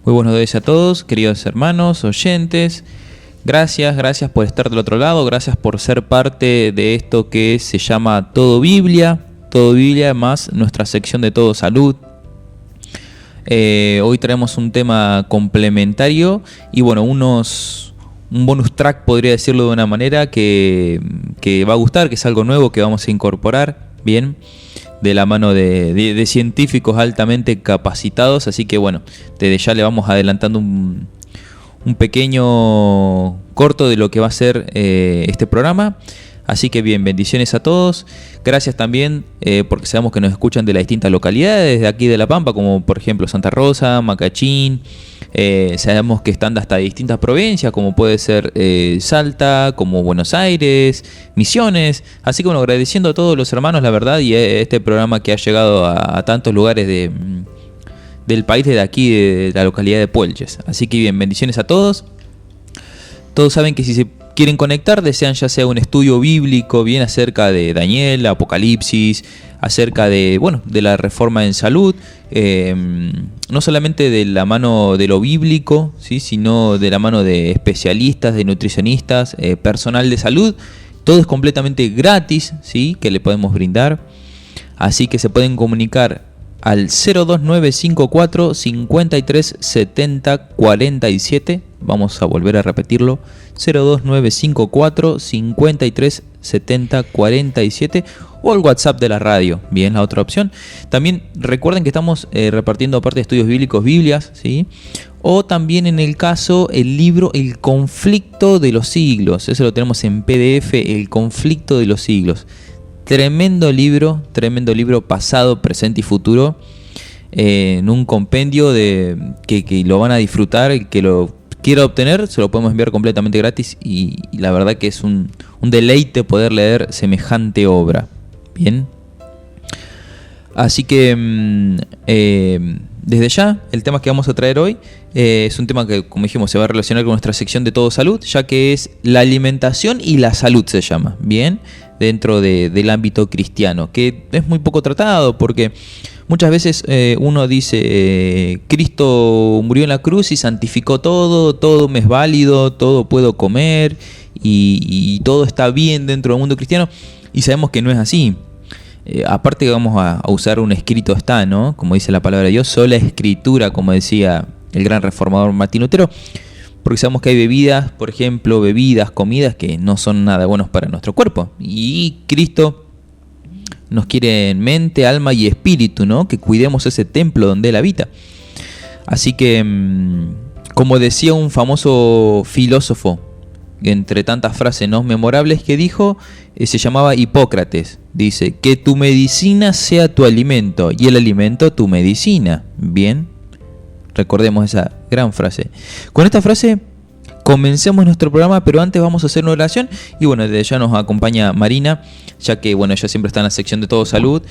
Muy buenos días a todos, queridos hermanos, oyentes. Gracias por estar del otro lado, gracias por ser parte de esto que se llama Todo Biblia más nuestra sección de Todo Salud. Hoy traemos un tema complementario y bueno, un bonus track, podría decirlo de una manera, que va a gustar, que es algo nuevo que vamos a incorporar, bien, de la mano de científicos altamente capacitados. Así que bueno, desde ya le vamos adelantando un pequeño corto de lo que va a ser este programa. Así que bien, bendiciones a todos. Gracias también porque sabemos que nos escuchan de las distintas localidades de aquí de La Pampa, como por ejemplo Santa Rosa, Macachín. Sabemos que están hasta distintas provincias, como puede ser Salta, como Buenos Aires, Misiones. Así que bueno, agradeciendo a todos los hermanos, la verdad, y este programa que ha llegado a tantos lugares del país, de aquí, de la localidad de Puelches. Así que bien, bendiciones a todos. Todos saben que si se quieren conectar, desean ya sea un estudio bíblico bien acerca de Daniel, Apocalipsis, acerca de la reforma en salud, no solamente de la mano de lo bíblico, ¿sí?, sino de la mano de especialistas, de nutricionistas, personal de salud. Todo es completamente gratis, ¿sí?, que le podemos brindar. Así que se pueden comunicar al 02954 53 70 47. Vamos a volver a repetirlo: 02954 53 70 47, o el WhatsApp de la radio, bien, la otra opción. También recuerden que estamos repartiendo, aparte de estudios bíblicos, Biblias, ¿sí?, o también en el caso el libro El Conflicto de los Siglos. Eso lo tenemos en PDF, El Conflicto de los Siglos. Tremendo libro pasado, presente y futuro, en un compendio que lo van a disfrutar. El que lo quiera obtener, se lo podemos enviar completamente gratis, y la verdad que es un deleite poder leer semejante obra. Bien. Así que desde ya, el tema que vamos a traer hoy es un tema que, como dijimos, se va a relacionar con nuestra sección de Todo Salud, ya que es la alimentación y la salud, se llama, bien, dentro del ámbito cristiano, que es muy poco tratado, porque muchas veces uno dice, Cristo murió en la cruz y santificó todo me es válido, todo puedo comer y todo está bien dentro del mundo cristiano, y sabemos que no es así. Aparte que vamos a usar un escrito está, ¿no?, como dice la palabra de Dios, sola escritura, como decía el gran reformador Martín Lutero, porque sabemos que hay bebidas, por ejemplo, comidas que no son nada buenos para nuestro cuerpo, y Cristo nos quiere en mente, alma y espíritu, ¿no?, que cuidemos ese templo donde Él habita. Así que, como decía un famoso filósofo, entre tantas frases no memorables que dijo, se llamaba Hipócrates. Dice, que tu medicina sea tu alimento y el alimento tu medicina. Bien, recordemos esa gran frase. Con esta frase comencemos nuestro programa, pero antes vamos a hacer una oración. Y bueno, desde ya nos acompaña Marina, ya que bueno, ella siempre está en la sección de Todo Salud.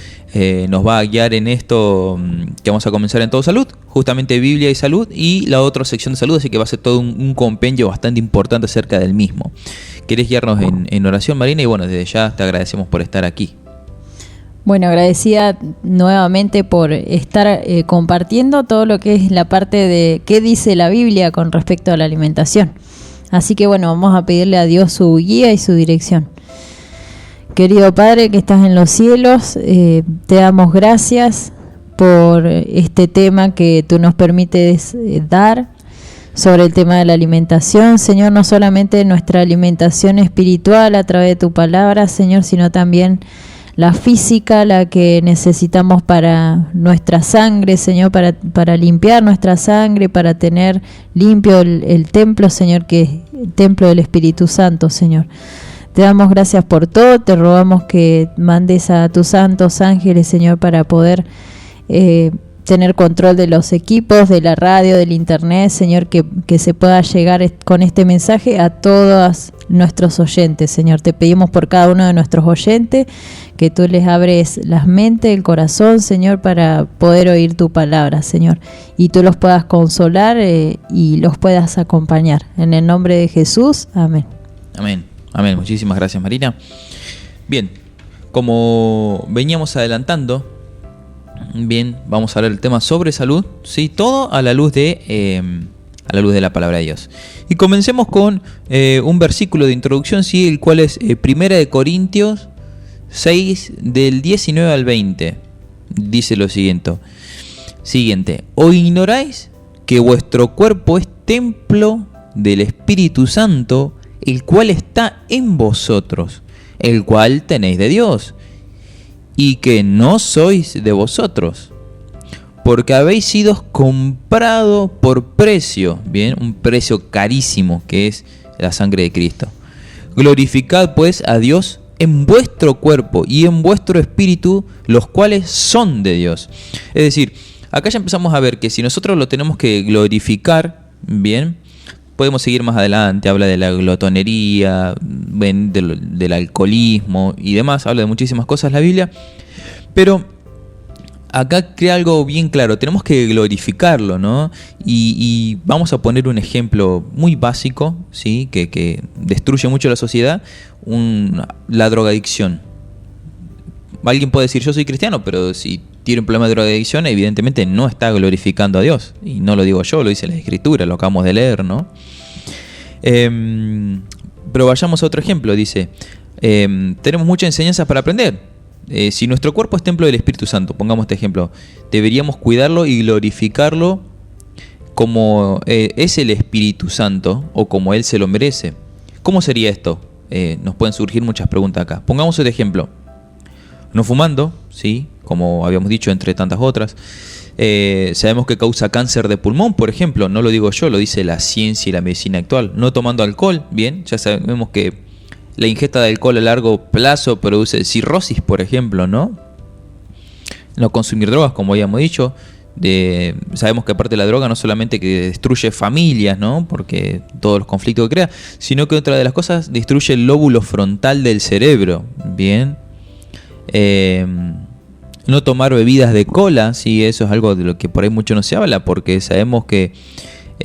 Nos va a guiar en esto que vamos a comenzar en Todo Salud, justamente Biblia y salud, y la otra sección de salud, así que va a ser todo un compendio bastante importante acerca del mismo. ¿Querés guiarnos en oración, Marina? Y bueno, desde ya te agradecemos por estar aquí. Bueno, agradecida nuevamente por estar compartiendo todo lo que es la parte de qué dice la Biblia con respecto a la alimentación. Así que bueno, vamos a pedirle a Dios su guía y su dirección. Querido Padre que estás en los cielos, te damos gracias por este tema que tú nos permites dar sobre el tema de la alimentación. Señor, no solamente nuestra alimentación espiritual a través de tu palabra, Señor, sino también la física, la que necesitamos para nuestra sangre, Señor, para limpiar nuestra sangre, para tener limpio el templo, Señor, que es el templo del Espíritu Santo, Señor. Te damos gracias por todo, te rogamos que mandes a tus santos ángeles, Señor, para poder tener control de los equipos, de la radio, del internet, Señor, que se pueda llegar con este mensaje a todos nuestros oyentes, Señor. Te pedimos por cada uno de nuestros oyentes que tú les abres las mentes, el corazón, Señor, para poder oír tu palabra, Señor, y tú los puedas consolar y los puedas acompañar. En el nombre de Jesús, amén. Amén, amén. Muchísimas gracias, Marina. Bien, como veníamos adelantando, Bien, vamos a hablar del tema sobre salud, ¿sí? Todo a la luz de la palabra de Dios. Y comencemos con un versículo de introducción, ¿sí? El cual es 1 Corintios 6, del 19 al 20. Dice lo siguiente: ¿O ignoráis que vuestro cuerpo es templo del Espíritu Santo, el cual está en vosotros, el cual tenéis de Dios, y que no sois de vosotros? Porque habéis sido comprado por precio, bien, un precio carísimo que es la sangre de Cristo. Glorificad pues a Dios en vuestro cuerpo y en vuestro espíritu, los cuales son de Dios. Es decir, acá ya empezamos a ver que si nosotros lo tenemos que glorificar, bien, podemos seguir más adelante, habla de la glotonería, del alcoholismo y demás, habla de muchísimas cosas la Biblia, pero acá crea algo bien claro, tenemos que glorificarlo, ¿no? Y vamos a poner un ejemplo muy básico, ¿sí? Que destruye mucho la sociedad, la drogadicción. Alguien puede decir, yo soy cristiano, pero si tiene un problema de drogadicción, evidentemente no está glorificando a Dios. Y no lo digo yo, lo dice la Escritura, lo acabamos de leer, ¿no? Pero vayamos a otro ejemplo, dice, tenemos muchas enseñanzas para aprender. Si nuestro cuerpo es templo del Espíritu Santo, pongamos este ejemplo, deberíamos cuidarlo y glorificarlo como es el Espíritu Santo o como Él se lo merece. ¿Cómo sería esto? Nos pueden surgir muchas preguntas acá. Pongamos el ejemplo. No fumando, ¿sí? Como habíamos dicho, entre tantas otras. Sabemos que causa cáncer de pulmón, por ejemplo. No lo digo yo, lo dice la ciencia y la medicina actual. No tomando alcohol, bien, ya sabemos que la ingesta de alcohol a largo plazo produce cirrosis, por ejemplo, ¿no? No consumir drogas, como habíamos dicho. Sabemos que aparte de la droga no solamente que destruye familias, ¿no? Porque todos los conflictos que crea, sino que otra de las cosas destruye el lóbulo frontal del cerebro, ¿bien? No tomar bebidas de cola, sí, eso es algo de lo que por ahí mucho no se habla, porque sabemos que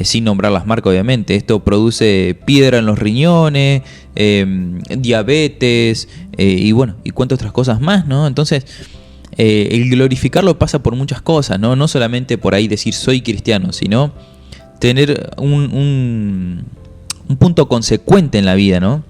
sin nombrar las marcas obviamente, esto produce piedra en los riñones, diabetes y bueno, y cuántas otras cosas más, ¿no? Entonces, el glorificarlo pasa por muchas cosas, ¿no? No solamente por ahí decir soy cristiano, sino tener un punto consecuente en la vida, ¿no?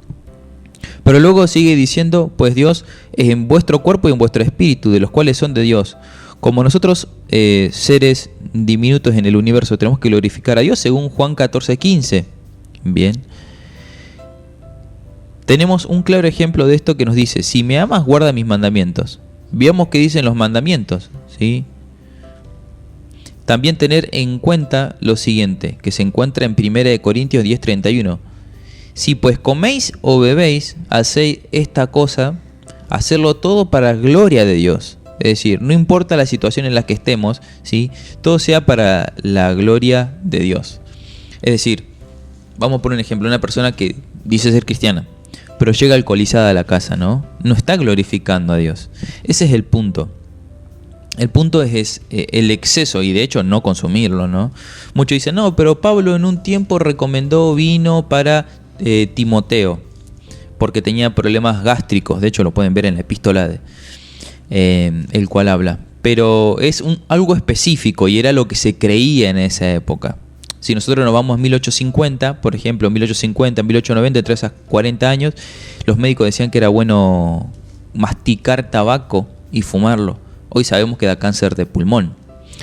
Pero luego sigue diciendo, pues Dios es en vuestro cuerpo y en vuestro espíritu, de los cuales son de Dios. Como nosotros, seres diminutos en el universo, tenemos que glorificar a Dios, según Juan 14:15. Bien. Tenemos un claro ejemplo de esto que nos dice, si me amas, guarda mis mandamientos. Veamos qué dicen los mandamientos, ¿sí? También tener en cuenta lo siguiente, que se encuentra en 1 Corintios 10:31. Si pues coméis o bebéis, hacéis esta cosa, hacerlo todo para gloria de Dios. Es decir, no importa la situación en la que estemos, ¿sí? Todo sea para la gloria de Dios. Es decir, vamos a poner un ejemplo, una persona que dice ser cristiana, pero llega alcoholizada a la casa, ¿no? No está glorificando a Dios. Ese es el punto. El punto es el exceso y de hecho no consumirlo, ¿no? Muchos dicen, no, pero Pablo en un tiempo recomendó vino para Timoteo, porque tenía problemas gástricos. De hecho lo pueden ver en la epístola el cual habla. Pero es algo específico y era lo que se creía en esa época. Si nosotros nos vamos a 1850, por ejemplo, 1850, 1890, entre esas 40 años, los médicos decían que era bueno masticar tabaco y fumarlo. Hoy sabemos que da cáncer de pulmón.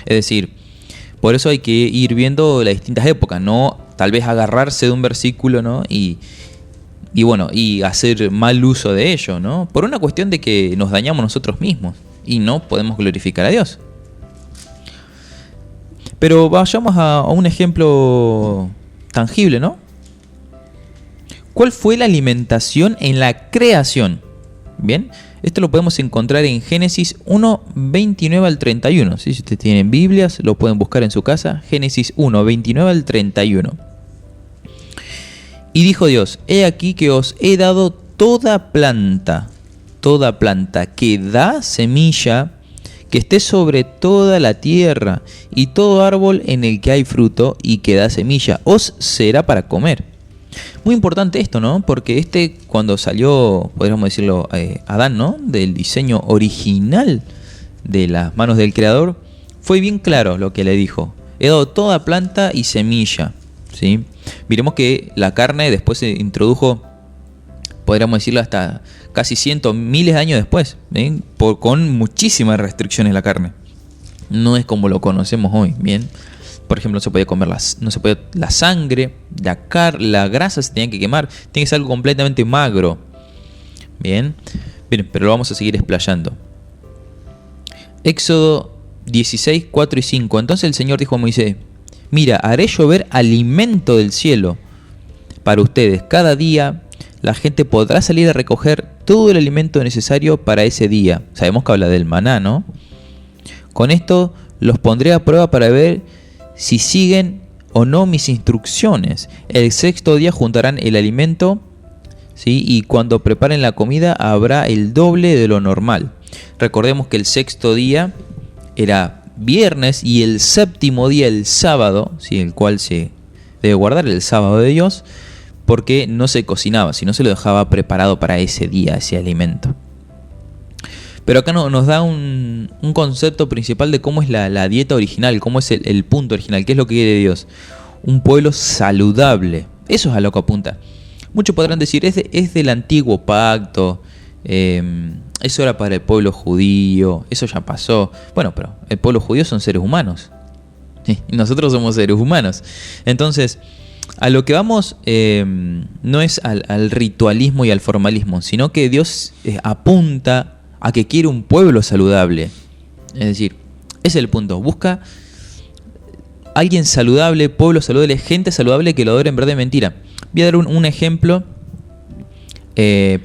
Es decir, por eso hay que ir viendo las distintas épocas, no tal vez agarrarse de un versículo, ¿no? Y bueno, y hacer mal uso de ello, ¿no? Por una cuestión de que nos dañamos nosotros mismos y no podemos glorificar a Dios. Pero vayamos a un ejemplo tangible, ¿no? ¿Cuál fue la alimentación en la creación? Bien, esto lo podemos encontrar en Génesis 1, 29 al 31. ¿Sí? Si ustedes tienen Biblias, lo pueden buscar en su casa. Génesis 1, 29 al 31. Y dijo Dios, he aquí que os he dado toda planta que da semilla, que esté sobre toda la tierra, y todo árbol en el que hay fruto y que da semilla, os será para comer. Muy importante esto, ¿no? Porque cuando salió, podríamos decirlo, Adán, ¿no? Del diseño original de las manos del Creador, fue bien claro lo que le dijo. He dado toda planta y semilla, ¿sí? Miremos que la carne después se introdujo, podríamos decirlo, hasta casi miles de años después, ¿sí? Con muchísimas restricciones la carne. No es como lo conocemos hoy, ¿bien? Por ejemplo, no se podía comer la sangre, la grasa se tenía que quemar, tiene que ser algo completamente magro. Bien, pero lo vamos a seguir explayando. Éxodo 16, 4 y 5. Entonces el Señor dijo a Moisés: mira, haré llover alimento del cielo para ustedes. Cada día la gente podrá salir a recoger todo el alimento necesario para ese día. Sabemos que habla del maná, ¿no? Con esto los pondré a prueba para ver si siguen o no mis instrucciones. El sexto día juntarán el alimento, ¿sí? Y cuando preparen la comida habrá el doble de lo normal. Recordemos que el sexto día era viernes y el séptimo día el sábado, ¿sí? El cual se debe guardar el sábado de Dios, porque no se cocinaba, sino se lo dejaba preparado para ese día, ese alimento. Pero acá nos da un concepto principal de cómo es la dieta original, cómo es el punto original, qué es lo que quiere Dios. Un pueblo saludable, eso es a lo que apunta. Muchos podrán decir, es del antiguo pacto, eso era para el pueblo judío, eso ya pasó. Bueno, pero el pueblo judío son seres humanos, ¿sí? Y nosotros somos seres humanos. Entonces, a lo que vamos no es al ritualismo y al formalismo, sino que Dios apunta a que quiere un pueblo saludable. Es decir, ese es el punto. Busca alguien saludable, pueblo saludable, gente saludable que lo adore en verdad y mentira. Voy a dar un ejemplo.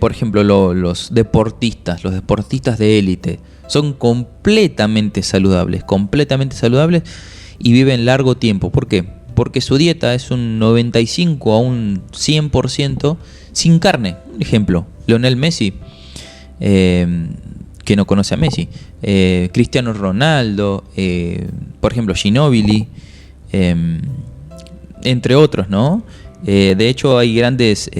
Por ejemplo, los deportistas de élite son completamente saludables y viven largo tiempo. ¿Por qué? Porque su dieta es un 95 a un 100% sin carne. Un ejemplo, Lionel Messi, que no conoce a Messi, Cristiano Ronaldo, por ejemplo Ginóbili, entre otros, ¿no? De hecho hay grandes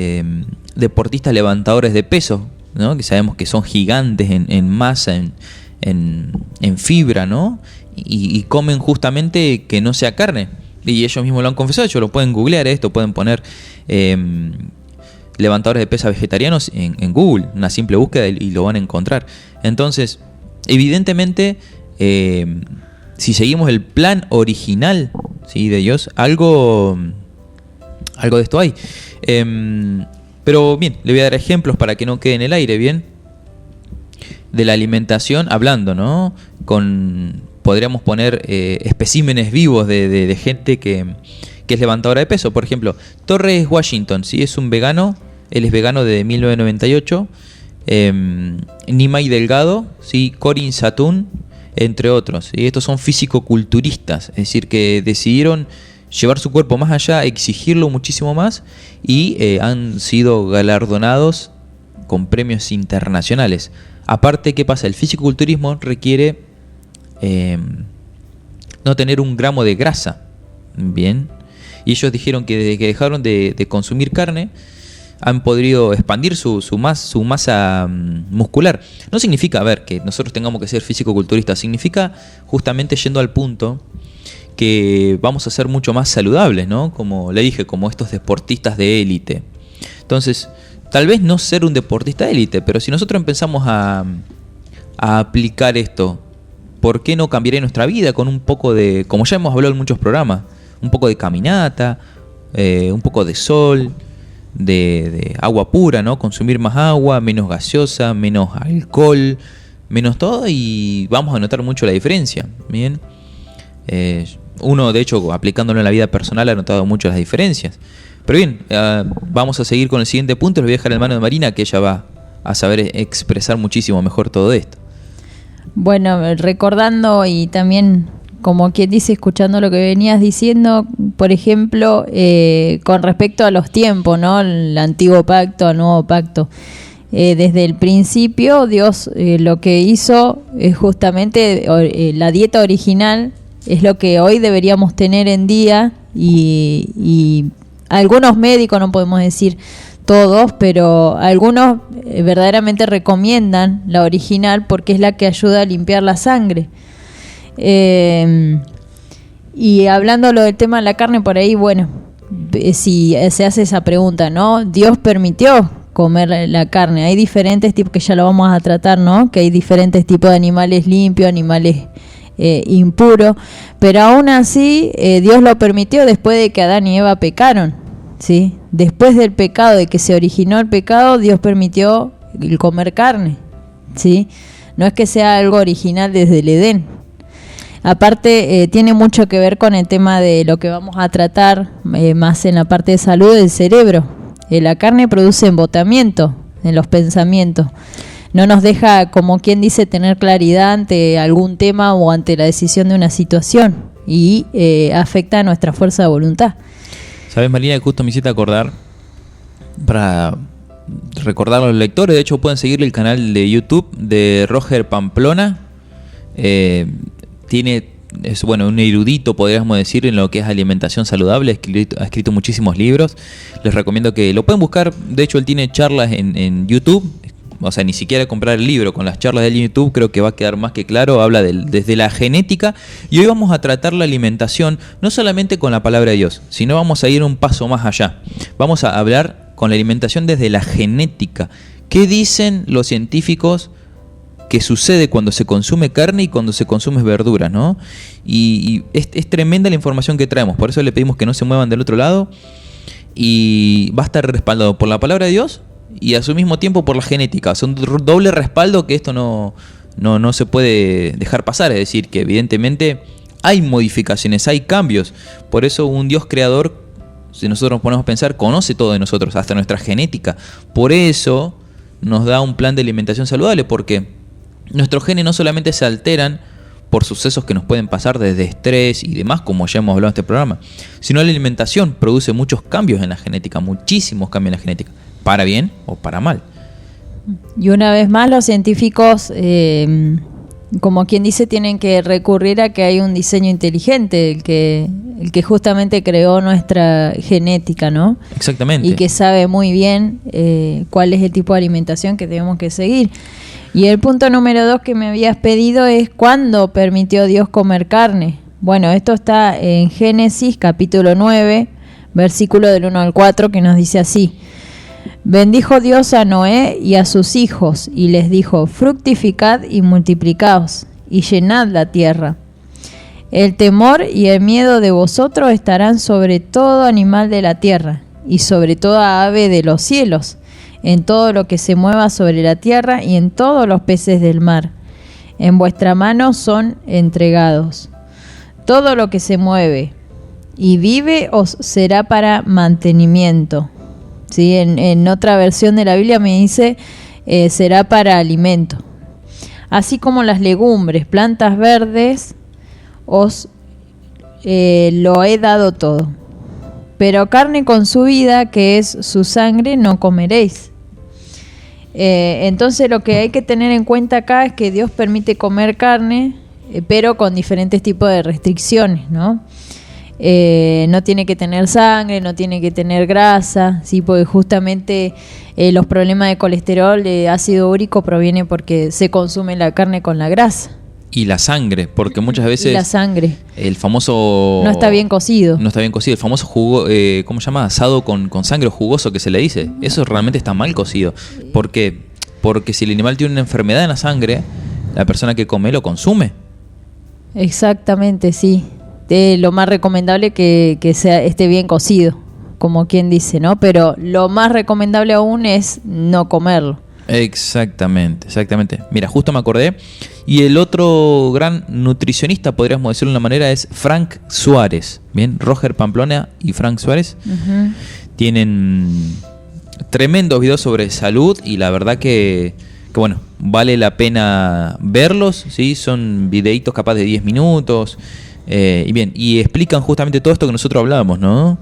deportistas levantadores de peso, ¿no? Que sabemos que son gigantes en masa, en fibra, ¿no? Y comen justamente que no sea carne, y ellos mismos lo han confesado. Ellos lo pueden googlear esto, pueden poner levantadores de pesas vegetarianos en Google, una simple búsqueda, y lo van a encontrar. Entonces, evidentemente, si seguimos el plan original, ¿sí?, de Dios, algo de esto hay. Pero bien, le voy a dar ejemplos para que no quede en el aire, bien, de la alimentación, hablando, ¿no? Podríamos poner especímenes vivos de gente que es levantadora de peso. Por ejemplo, Torres Washington, ¿sí? Es un vegano, él es vegano desde 1998. Nimai Delgado, ¿sí? Corin Satún, entre otros. Y estos son físico-culturistas, es decir, que decidieron llevar su cuerpo más allá, exigirlo muchísimo más, y han sido galardonados con premios internacionales. Aparte, ¿qué pasa? El físico-culturismo requiere no tener un gramo de grasa, bien. Y ellos dijeron que desde que dejaron de consumir carne, han podido expandir su masa muscular. No significa, que nosotros tengamos que ser físico-culturistas. Significa, justamente yendo al punto, que vamos a ser mucho más saludables, ¿no? Como le dije, como estos deportistas de élite. Entonces, tal vez no ser un deportista de élite, pero si nosotros empezamos a aplicar esto, ¿por qué no cambiaría nuestra vida con un poco de, como ya hemos hablado en muchos programas, un poco de caminata, un poco de sol, de agua pura, ¿no? Consumir más agua, menos gaseosa, menos alcohol, menos todo, y vamos a notar mucho la diferencia, ¿bien? Uno, de hecho, aplicándolo en la vida personal, ha notado mucho las diferencias. Pero bien, vamos a seguir con el siguiente punto. Les voy a dejar en mano de Marina, que ella va a saber expresar muchísimo mejor todo esto. Bueno, recordando y también, como quien dice, escuchando lo que venías diciendo, por ejemplo, con respecto a los tiempos, ¿no? El antiguo pacto, el nuevo pacto. Desde el principio, Dios lo que hizo es justamente la dieta original, es lo que hoy deberíamos tener en día, y algunos médicos, no podemos decir todos, pero algunos verdaderamente recomiendan la original porque es la que ayuda a limpiar la sangre. Y hablando del tema de la carne, por ahí, bueno, si se hace esa pregunta, ¿no? Dios permitió comer la carne. Hay diferentes tipos, que ya lo vamos a tratar, ¿no? Que hay diferentes tipos de animales limpios, animales impuros, pero aún así Dios lo permitió después de que Adán y Eva pecaron, ¿sí? Después del pecado, de que se originó el pecado, Dios permitió el comer carne, ¿sí? No es que sea algo original desde el Edén. Aparte, tiene mucho que ver con el tema de lo que vamos a tratar más en la parte de salud del cerebro. La carne produce embotamiento en los pensamientos. No nos deja, como quien dice, tener claridad ante algún tema o ante la decisión de una situación y afecta a nuestra fuerza de voluntad. ¿Sabes, Marina? Justo me hiciste acordar, para recordar a los lectores, de hecho pueden seguir el canal de YouTube de Roger Pamplona. Es un erudito, podríamos decir, en lo que es alimentación saludable. Ha escrito muchísimos libros. Les recomiendo que lo pueden buscar. De hecho, él tiene charlas en YouTube. O sea, ni siquiera comprar el libro. Con las charlas de YouTube creo que va a quedar más que claro. Habla desde la genética. Y hoy vamos a tratar la alimentación no solamente con la palabra de Dios, sino vamos a ir un paso más allá. Vamos a hablar con la alimentación desde la genética. ¿Qué dicen los científicos que sucede cuando se consume carne y cuando se consume verduras, ¿no? Y es tremenda la información que traemos. Por eso le pedimos que no se muevan del otro lado. Y va a estar respaldado por la palabra de Dios y a su mismo tiempo por la genética. Es un doble respaldo que esto no se puede dejar pasar. Es decir, que evidentemente hay modificaciones, hay cambios. Por eso un Dios creador, si nosotros nos ponemos a pensar, conoce todo de nosotros, hasta nuestra genética. Por eso nos da un plan de alimentación saludable, porque nuestros genes no solamente se alteran por sucesos que nos pueden pasar desde estrés y demás, como ya hemos hablado en este programa, sino la alimentación produce muchos cambios en la genética, muchísimos cambios en la genética, para bien o para mal. Y una vez más los científicos, como quien dice, tienen que recurrir a que hay un diseño inteligente, el que justamente creó nuestra genética, ¿no? Exactamente. Y que sabe muy bien cuál es el tipo de alimentación que tenemos que seguir. Y el punto número 2 que me habías pedido es ¿cuándo permitió Dios comer carne? Bueno, esto está en Génesis capítulo 9, versículo del 1 al 4, que nos dice así: bendijo Dios a Noé y a sus hijos, y les dijo: fructificad y multiplicaos, y llenad la tierra. El temor y el miedo de vosotros estarán sobre todo animal de la tierra, y sobre toda ave de los cielos, en todo lo que se mueva sobre la tierra y en todos los peces del mar. En vuestra mano son entregados. Todo lo que se mueve y vive os será para mantenimiento. ¿Sí? En otra versión de la Biblia me dice será para alimento. Así como las legumbres, plantas verdes, os lo he dado todo. Pero carne con su vida, que es su sangre, no comeréis. Entonces lo que hay que tener en cuenta acá es que Dios permite comer carne, pero con diferentes tipos de restricciones, ¿no? No tiene que tener sangre, no tiene que tener grasa, ¿sí? Porque justamente los problemas de colesterol, de ácido úrico, proviene porque se consume la carne con la grasa. Y la sangre, porque muchas veces y la sangre. El famoso... No está bien cocido. No está bien cocido. El famoso jugo, ¿cómo se llama? Asado con sangre, jugoso que se le dice. Eso realmente está mal cocido. ¿Por qué? Porque si el animal tiene una enfermedad en la sangre, la persona que come lo consume. Exactamente, sí. Lo más recomendable que esté bien cocido, como quien dice, ¿no? Pero lo más recomendable aún es no comerlo. Exactamente. Mira, justo me acordé. Y el otro gran nutricionista, podríamos decirlo de una manera, es Frank Suárez. Bien, Roger Pamplona y Frank Suárez tienen tremendos videos sobre salud y la verdad que bueno, vale la pena verlos, ¿sí? Son videitos capaz de 10 minutos. Y explican justamente todo esto que nosotros hablábamos, ¿no?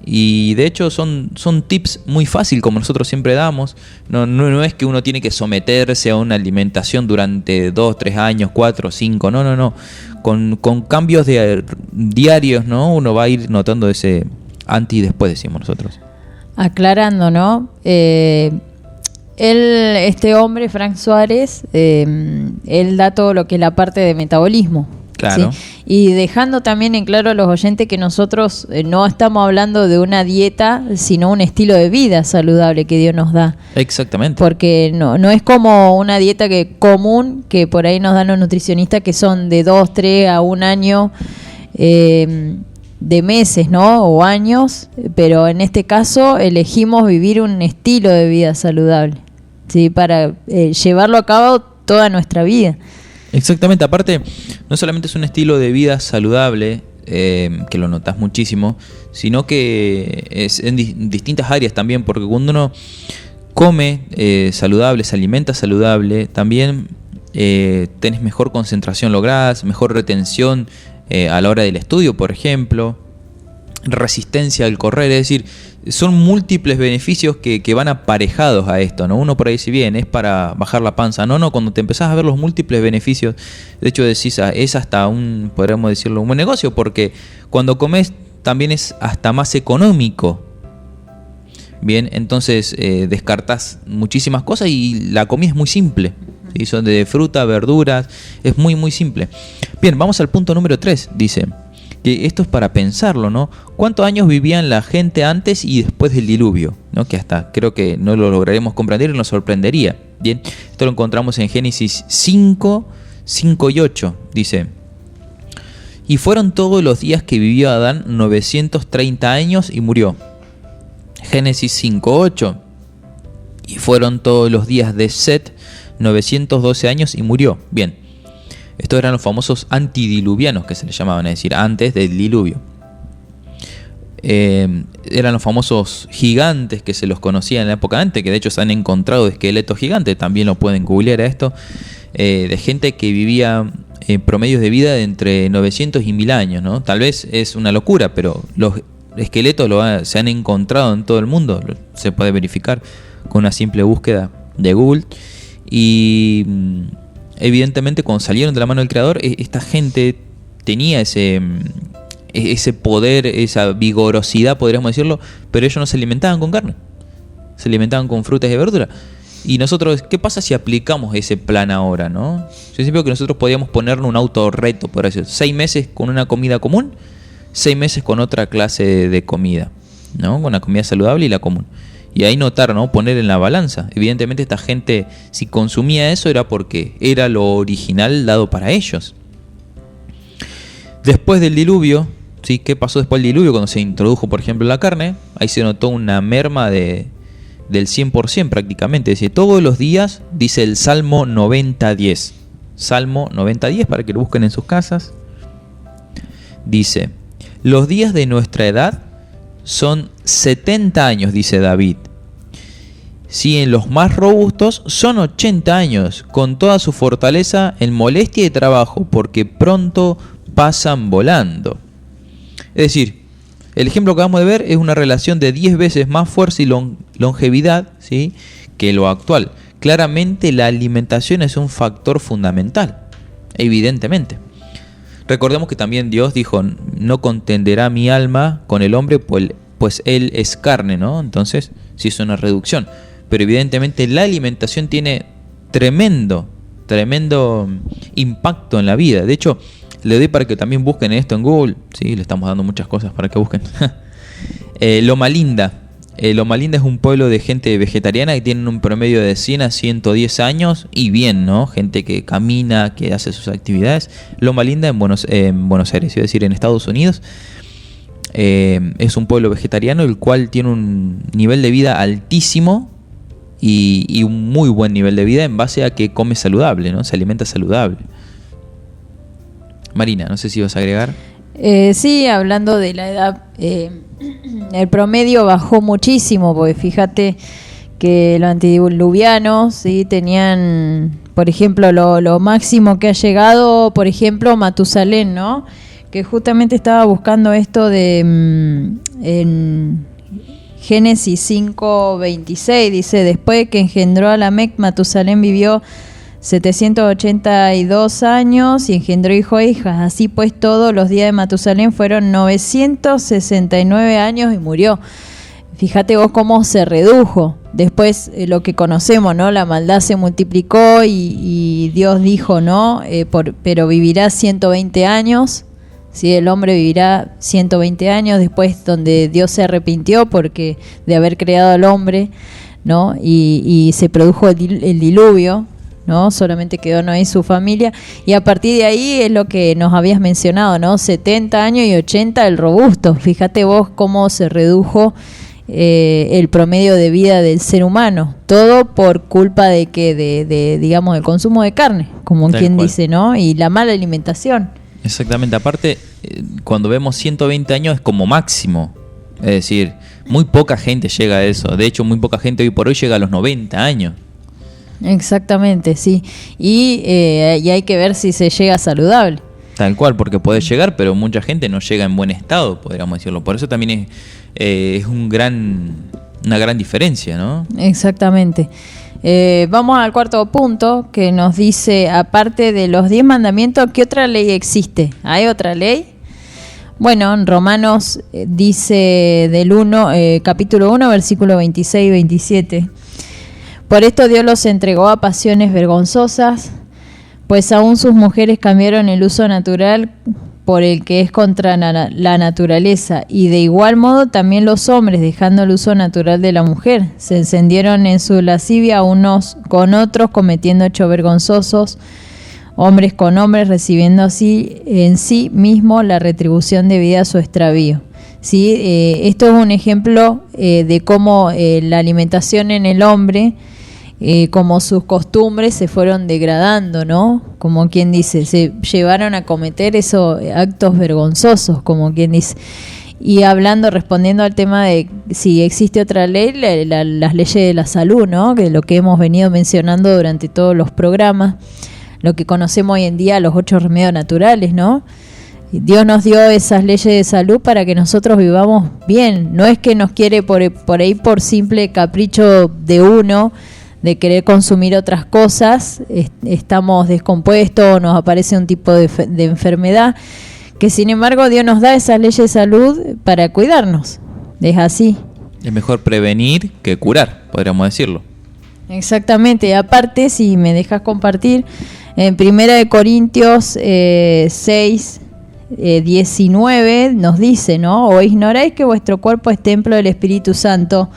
Y de hecho son tips muy fáciles, como nosotros siempre damos. No es que uno tiene que someterse a una alimentación durante 2, 3 años, 4, 5. No. Con cambios diarios, ¿no? Uno va a ir notando ese antes y después, decimos nosotros. aclarando, ¿no? Este hombre, Frank Suárez, él da todo lo que es la parte de metabolismo. Claro. ¿Sí? Y dejando también en claro a los oyentes que nosotros no estamos hablando de una dieta, sino un estilo de vida saludable que Dios nos da. Exactamente. Porque no es como una dieta común que por ahí nos dan los nutricionistas, que son de 2, 3 a 1 año de meses, ¿no? O años, pero en este caso elegimos vivir un estilo de vida saludable, ¿sí? Para llevarlo a cabo toda nuestra vida. Exactamente, aparte, no solamente es un estilo de vida saludable, que lo notas muchísimo, sino que es en distintas áreas también, porque cuando uno come saludable, se alimenta saludable, también tenés mejor concentración lográs, mejor retención a la hora del estudio, por ejemplo, resistencia al correr, es decir, son múltiples beneficios que van aparejados a esto, ¿no? Uno por ahí si bien es para bajar la panza, no, cuando te empezás a ver los múltiples beneficios, de hecho decís, es hasta podríamos decirlo, un buen negocio, porque cuando comes también es hasta más económico. Bien, entonces descartás muchísimas cosas y la comida es muy simple, ¿sí? Son de fruta, verduras, es muy muy simple. Bien, vamos al punto número 3, dice que esto es para pensarlo, ¿no? ¿Cuántos años vivían la gente antes y después del diluvio? ¿No? Que hasta creo que no lo lograremos comprender y nos sorprendería. Bien, esto lo encontramos en Génesis 5, 5 y 8. Dice: y fueron todos los días que vivió Adán 930 años y murió. Génesis 5, 8. Y fueron todos los días de Set 912 años y murió. Bien. Estos eran los famosos antidiluvianos que se les llamaban, es decir, antes del diluvio. Eran los famosos gigantes que se los conocía en la época antes, que de hecho se han encontrado esqueletos gigantes, también lo pueden googlear a esto, de gente que vivía en promedios de vida de entre 900 y 1000 años, ¿no? Tal vez es una locura, pero los esqueletos se han encontrado en todo el mundo, se puede verificar con una simple búsqueda de Google. Y evidentemente cuando salieron de la mano del Creador, esta gente tenía ese poder, esa vigorosidad, podríamos decirlo, pero ellos no se alimentaban con carne, se alimentaban con frutas y verduras. Y nosotros, ¿qué pasa si aplicamos ese plan ahora, no? Yo siempre digo que nosotros podíamos ponernos un autorreto, por eso, 6 meses con una comida común, 6 meses con otra clase de comida, ¿no? Con la comida saludable y la común. Y ahí notar, ¿no? Poner en la balanza. Evidentemente esta gente, si consumía eso, era porque era lo original dado para ellos. Después del diluvio, ¿sí? ¿Qué pasó después del diluvio? Cuando se introdujo, por ejemplo, la carne, ahí se notó una merma del 100% prácticamente. Es decir, todos los días, dice el Salmo 90:10. Salmo 90:10, para que lo busquen en sus casas. Dice: los días de nuestra edad son 70 años, dice David. Si en los más robustos son 80 años, con toda su fortaleza en molestia y trabajo, porque pronto pasan volando. Es decir, el ejemplo que acabamos de ver es una relación de 10 veces más fuerza y longevidad, ¿sí?, que lo actual. Claramente la alimentación es un factor fundamental, evidentemente. Recordemos que también Dios dijo: no contenderá mi alma con el hombre, pues él es carne, ¿no? Entonces, sí es una reducción. Pero evidentemente la alimentación tiene tremendo impacto en la vida. De hecho, le doy para que también busquen esto en Google. Sí, le estamos dando muchas cosas para que busquen. Loma Linda. Loma Linda es un pueblo de gente vegetariana que tienen un promedio de 100 a 110 años y bien, ¿no? Gente que camina, que hace sus actividades. Loma Linda en Buenos Aires, es decir, en Estados Unidos. Es un pueblo vegetariano el cual tiene un nivel de vida altísimo y un muy buen nivel de vida en base a que come saludable, ¿no? Se alimenta saludable. Marina, no sé si vas a agregar. Sí, hablando de la edad, el promedio bajó muchísimo, porque fíjate que los antediluvianos, ¿sí?, tenían, por ejemplo, lo máximo que ha llegado, por ejemplo, Matusalén, ¿no?, que justamente estaba buscando esto de en Génesis 5:26, dice: después que engendró a Lamec, Matusalén vivió 782 años y engendró hijos e hijas. Así pues, todos los días de Matusalén fueron 969 años y murió. Fíjate vos cómo se redujo. Después lo que conocemos, ¿no? La maldad se multiplicó y Dios dijo, ¿no? Pero vivirá 120 años. ¿Sí? El hombre vivirá 120 años después, donde Dios se arrepintió porque de haber creado al hombre, ¿no? Y se produjo el diluvio, ¿no? Solamente quedó Noé y su familia, y a partir de ahí es lo que nos habías mencionado, ¿no? 70 años y 80 el robusto. Fíjate vos cómo se redujo el promedio de vida del ser humano, todo por culpa de que digamos, del consumo de carne, como Tal quien cual. dice, ¿no? Y la mala alimentación. Exactamente, aparte, cuando vemos 120 años es como máximo. Es decir, muy poca gente llega a eso. De hecho, muy poca gente hoy por hoy llega a los 90 años. Exactamente, sí. Y hay que ver si se llega saludable. Tal cual, porque puede llegar, pero mucha gente no llega en buen estado, podríamos decirlo. Por eso también es una gran diferencia, ¿no? Exactamente. Vamos al cuarto punto, que nos dice, aparte de los 10 mandamientos, ¿qué otra ley existe? ¿Hay otra ley? Bueno, en Romanos dice capítulo 1, versículo 26 y 27. Por esto Dios los entregó a pasiones vergonzosas, pues aún sus mujeres cambiaron el uso natural por el que es contra la naturaleza, y de igual modo también los hombres, dejando el uso natural de la mujer, se encendieron en su lascivia unos con otros, cometiendo hechos vergonzosos, hombres con hombres, recibiendo así en sí mismo la retribución debida a su extravío. ¿Sí? Esto es un ejemplo de cómo la alimentación en el hombre, como sus costumbres se fueron degradando, ¿no? Como quien dice, se llevaron a cometer esos actos vergonzosos, como quien dice. Y respondiendo al tema de si existe otra ley, las leyes de la salud, ¿no? Que es lo que hemos venido mencionando durante todos los programas, lo que conocemos hoy en día, los 8 remedios naturales, ¿no? Dios nos dio esas leyes de salud para que nosotros vivamos bien. No es que nos quiere por ahí por simple capricho de uno, de querer consumir otras cosas, estamos descompuestos, nos aparece un tipo de enfermedad, que sin embargo Dios nos da esas leyes de salud para cuidarnos. Es así. Es mejor prevenir que curar, podríamos decirlo. Exactamente. Y aparte, si me dejas compartir, en 1 Corintios 6, 19 nos dice, ¿no? O ignoráis que vuestro cuerpo es templo del Espíritu Santo,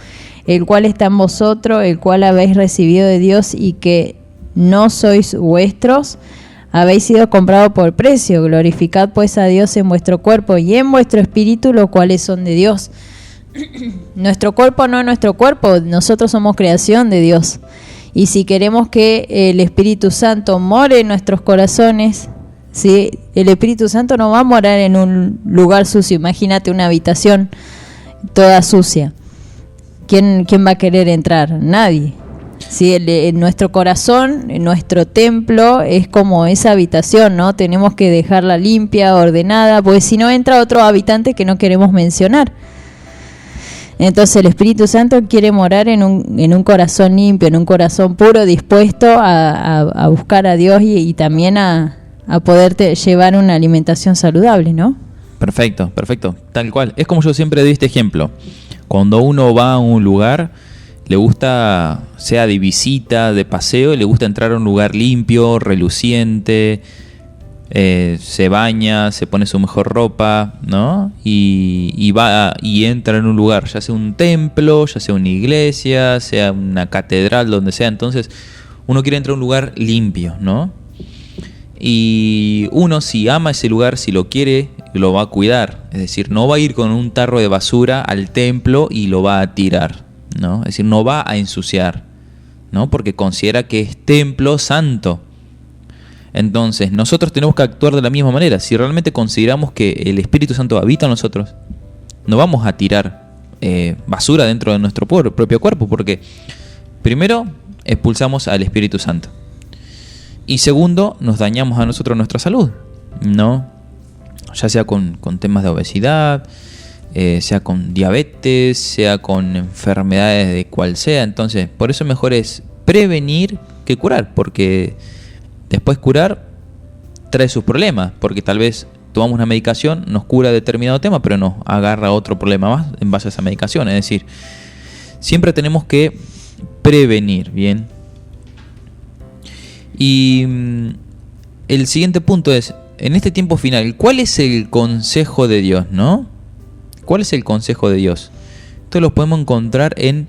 el cual está en vosotros, el cual habéis recibido de Dios y que no sois vuestros, habéis sido comprados por precio. Glorificad pues a Dios en vuestro cuerpo y en vuestro espíritu, los cuales son de Dios. Nuestro cuerpo no es nuestro cuerpo, nosotros somos creación de Dios. Y si queremos que el Espíritu Santo more en nuestros corazones, ¿sí? El Espíritu Santo no va a morar en un lugar sucio. Imagínate una habitación toda sucia. ¿Quién va a querer entrar? Nadie. Sí, en nuestro corazón, en nuestro templo, es como esa habitación, ¿no? Tenemos que dejarla limpia, ordenada, porque si no entra otro habitante que no queremos mencionar. Entonces el Espíritu Santo quiere morar en un corazón limpio, en un corazón puro, dispuesto a buscar a Dios y también a poder llevar una alimentación saludable, ¿no? Perfecto, tal cual. Es como yo siempre doy este ejemplo. Cuando uno va a un lugar, le gusta, sea de visita, de paseo, le gusta entrar a un lugar limpio, reluciente, se baña, se pone su mejor ropa, ¿no? Y va y entra en un lugar, ya sea un templo, ya sea una iglesia, sea una catedral, donde sea. Entonces, uno quiere entrar a un lugar limpio, ¿no? Y uno, si ama ese lugar, si lo quiere, lo va a cuidar. Es decir, no va a ir con un tarro de basura al templo y lo va a tirar, ¿no? Es decir, no va a ensuciar, ¿no? Porque considera que es templo santo. Entonces, nosotros tenemos que actuar de la misma manera. Si realmente consideramos que el Espíritu Santo habita en nosotros, no vamos a tirar basura dentro de nuestro propio cuerpo, porque primero expulsamos al Espíritu Santo. Y segundo, nos dañamos a nosotros nuestra salud, ¿no? Ya sea con temas de obesidad, sea con diabetes, sea con enfermedades de cual sea. Entonces, por eso mejor es prevenir que curar, porque después curar trae sus problemas, porque tal vez tomamos una medicación, nos cura determinado tema, pero nos agarra otro problema más en base a esa medicación. Es decir, siempre tenemos que prevenir, ¿bien? Y el siguiente punto es, en este tiempo final, ¿cuál es el consejo de Dios, no? ¿Cuál es el consejo de Dios? Esto lo podemos encontrar en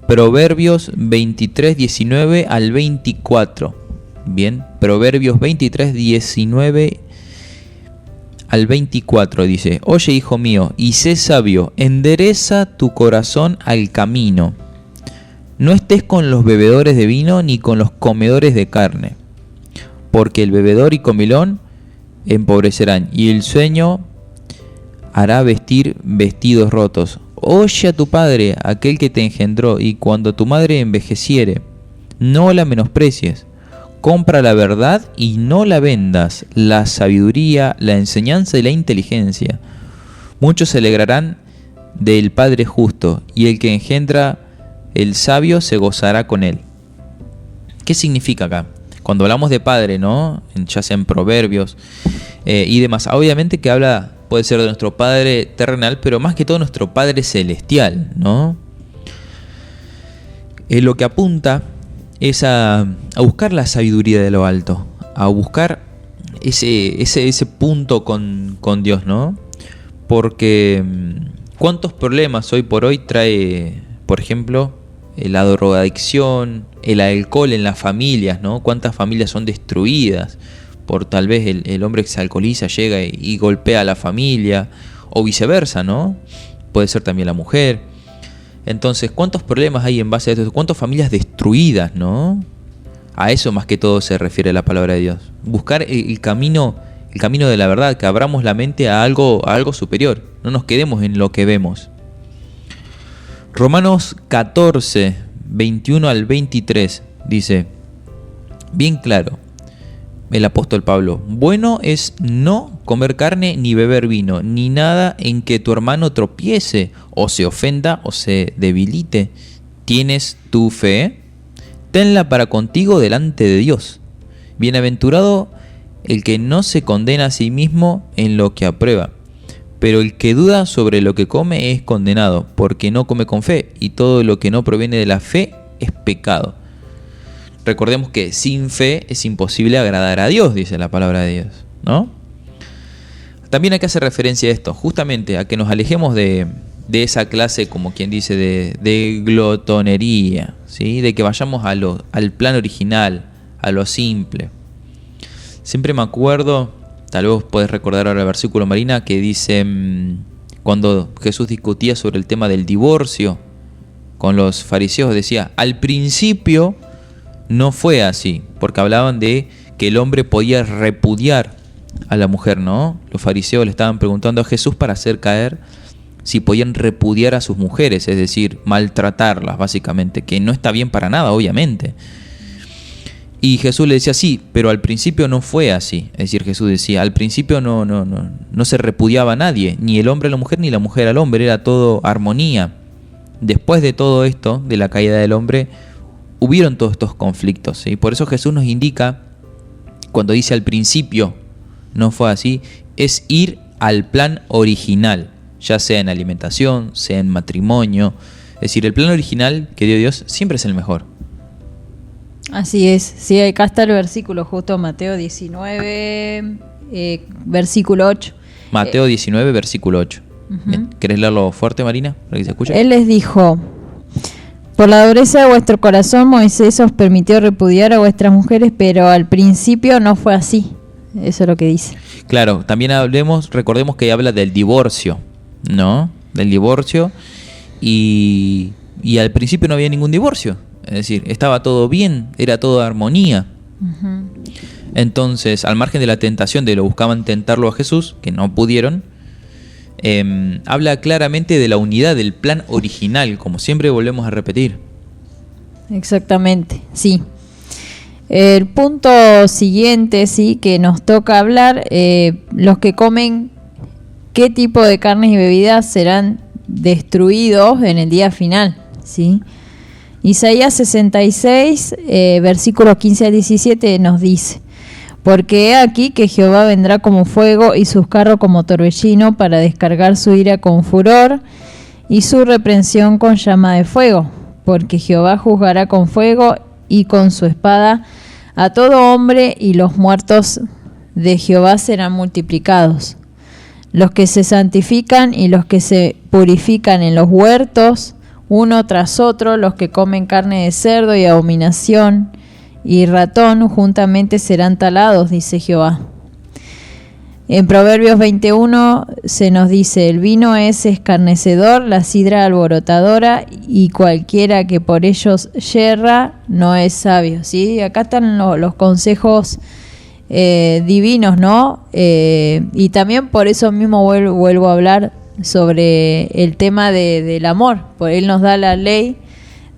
Proverbios 23, 19 al 24. Bien, Proverbios 23, 19 al 24 dice: Oye, hijo mío, y sé sabio, endereza tu corazón al camino. No estés con los bebedores de vino ni con los comedores de carne, porque el bebedor y comilón empobrecerán, y el sueño hará vestir vestidos rotos. Oye a tu padre, aquel que te engendró, y cuando tu madre envejeciere, no la menosprecies. Compra la verdad y no la vendas, la sabiduría, la enseñanza y la inteligencia. Muchos se alegrarán del Padre justo, y el que engendra el sabio se gozará con él. ¿Qué significa acá? Cuando hablamos de padre, ¿no? Ya sea en Proverbios y demás, obviamente que habla, puede ser de nuestro Padre terrenal, pero más que todo nuestro Padre celestial, ¿no? Lo que apunta es a buscar la sabiduría de lo alto, a buscar ese punto con Dios, ¿no? Porque ¿cuántos problemas hoy por hoy trae, por ejemplo, la drogadicción, el alcohol en las familias, ¿no? ¿Cuántas familias son destruidas por tal vez el hombre que se alcoholiza, llega y golpea a la familia, o viceversa, ¿no? Puede ser también la mujer. Entonces, ¿cuántos problemas hay en base a esto? ¿Cuántas familias destruidas, no? A eso más que todo se refiere la palabra de Dios. Buscar el camino de la verdad, que abramos la mente a algo superior. No nos quedemos en lo que vemos. Romanos 14, 21 al 23 dice, bien claro, el apóstol Pablo: bueno es no comer carne ni beber vino, ni nada en que tu hermano tropiece, o se ofenda, o se debilite. ¿Tienes tu fe? Tenla para contigo delante de Dios. Bienaventurado el que no se condena a sí mismo en lo que aprueba, pero el que duda sobre lo que come es condenado, porque no come con fe, y todo lo que no proviene de la fe es pecado. Recordemos que sin fe es imposible agradar a Dios, dice la palabra de Dios, ¿no? También hay que hacer referencia a esto, justamente a que nos alejemos de esa clase, como quien dice, de glotonería, ¿sí? De que vayamos al plan original, a lo simple. Siempre me acuerdo, tal vez podés recordar ahora el versículo, Marina, que dice, cuando Jesús discutía sobre el tema del divorcio con los fariseos, decía, al principio no fue así, porque hablaban de que el hombre podía repudiar a la mujer, ¿no? Los fariseos le estaban preguntando a Jesús para hacer caer si podían repudiar a sus mujeres, es decir, maltratarlas básicamente, que no está bien para nada, obviamente. Y Jesús le decía, sí, pero al principio no fue así. Es decir, Jesús decía, al principio no se repudiaba a nadie, ni el hombre a la mujer, ni la mujer al hombre, era todo armonía. Después de todo esto, de la caída del hombre, hubieron todos estos conflictos, ¿sí? Por eso Jesús nos indica, cuando dice al principio no fue así, es ir al plan original, ya sea en alimentación, sea en matrimonio. Es decir, el plan original que dio Dios siempre es el mejor. Así es, sí, acá está el versículo justo, Mateo 19, versículo 8. Mateo 19, versículo 8. Uh-huh. ¿Querés leerlo fuerte, Marina, para que se escuche? Él les dijo: por la dureza de vuestro corazón Moisés os permitió repudiar a vuestras mujeres, pero al principio no fue así. Eso es lo que dice. Claro, también recordemos que habla del divorcio, ¿no? Del divorcio, y al principio no había ningún divorcio. Es decir, estaba todo bien, era todo armonía. Uh-huh. Entonces, al margen de la tentación de lo buscaban tentarlo a Jesús, que no pudieron, habla claramente de la unidad del plan original, como siempre volvemos a repetir. Exactamente, sí. El punto siguiente, sí, que nos toca hablar, los que comen qué tipo de carnes y bebidas serán destruidos en el día final, ¿sí? Isaías 66, versículos 15 al 17 nos dice: Porque he aquí que Jehová vendrá como fuego y sus carros como torbellino para descargar su ira con furor y su reprensión con llama de fuego. Porque Jehová juzgará con fuego y con su espada a todo hombre, y los muertos de Jehová serán multiplicados. Los que se santifican y los que se purifican en los huertos, uno tras otro, los que comen carne de cerdo y abominación y ratón, juntamente serán talados, dice Jehová. En Proverbios 21 se nos dice: el vino es escarnecedor, la sidra alborotadora, y cualquiera que por ellos yerra no es sabio. ¿Sí? Acá están los consejos divinos, ¿no? Y también por eso mismo vuelvo a hablar sobre el tema del amor, porque Él nos da la ley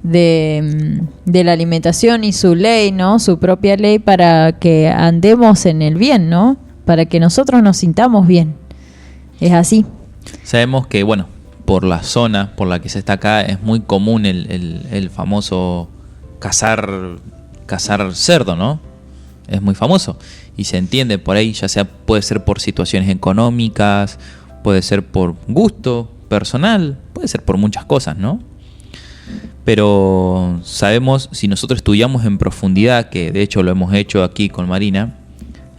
de la alimentación y su ley, ¿no? Su propia ley para que andemos en el bien, ¿no? Para que nosotros nos sintamos bien. Es así. Sabemos que, bueno, por la zona por la que se está acá es muy común el famoso cazar cerdo, ¿no? Es muy famoso y se entiende por ahí, ya sea puede ser por situaciones económicas, puede ser por gusto personal, puede ser por muchas cosas, ¿no? Pero sabemos, si nosotros estudiamos en profundidad, que de hecho lo hemos hecho aquí con Marina,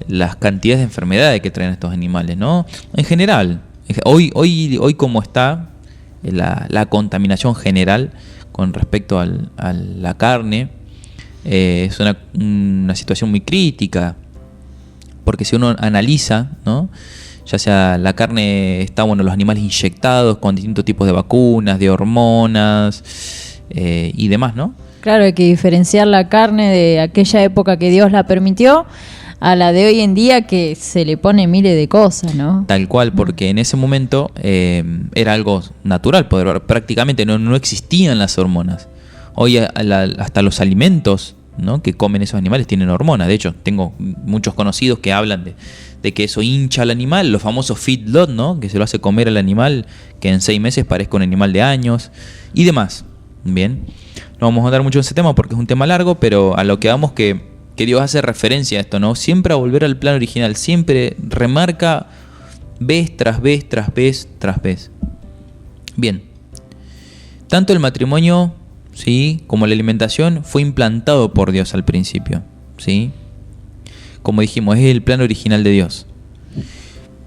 las cantidades de enfermedades que traen estos animales, ¿no? En general, hoy como está la contaminación general con respecto a la carne, es una situación muy crítica, porque si uno analiza, ¿no? Ya sea la carne, los animales inyectados con distintos tipos de vacunas, de hormonas y demás, ¿no? Claro, hay que diferenciar la carne de aquella época que Dios la permitió a la de hoy en día, que se le pone miles de cosas, ¿no? Tal cual, porque en ese momento era algo natural, prácticamente no existían las hormonas. Hoy hasta los alimentos, ¿no?, que comen esos animales tienen hormonas. De hecho, tengo muchos conocidos que hablan de que eso hincha al animal, los famosos feedlot, ¿no?, que se lo hace comer al animal, que en 6 meses parezca un animal de años y demás. Bien, no vamos a andar mucho en ese tema porque es un tema largo, pero a lo que vamos que Dios hace referencia a esto, ¿no? Siempre a volver al plan original, siempre remarca vez tras vez, tras vez, tras vez. Bien, tanto el matrimonio, ¿sí?, como la alimentación fue implantado por Dios al principio, ¿sí? Como dijimos, es el plan original de Dios.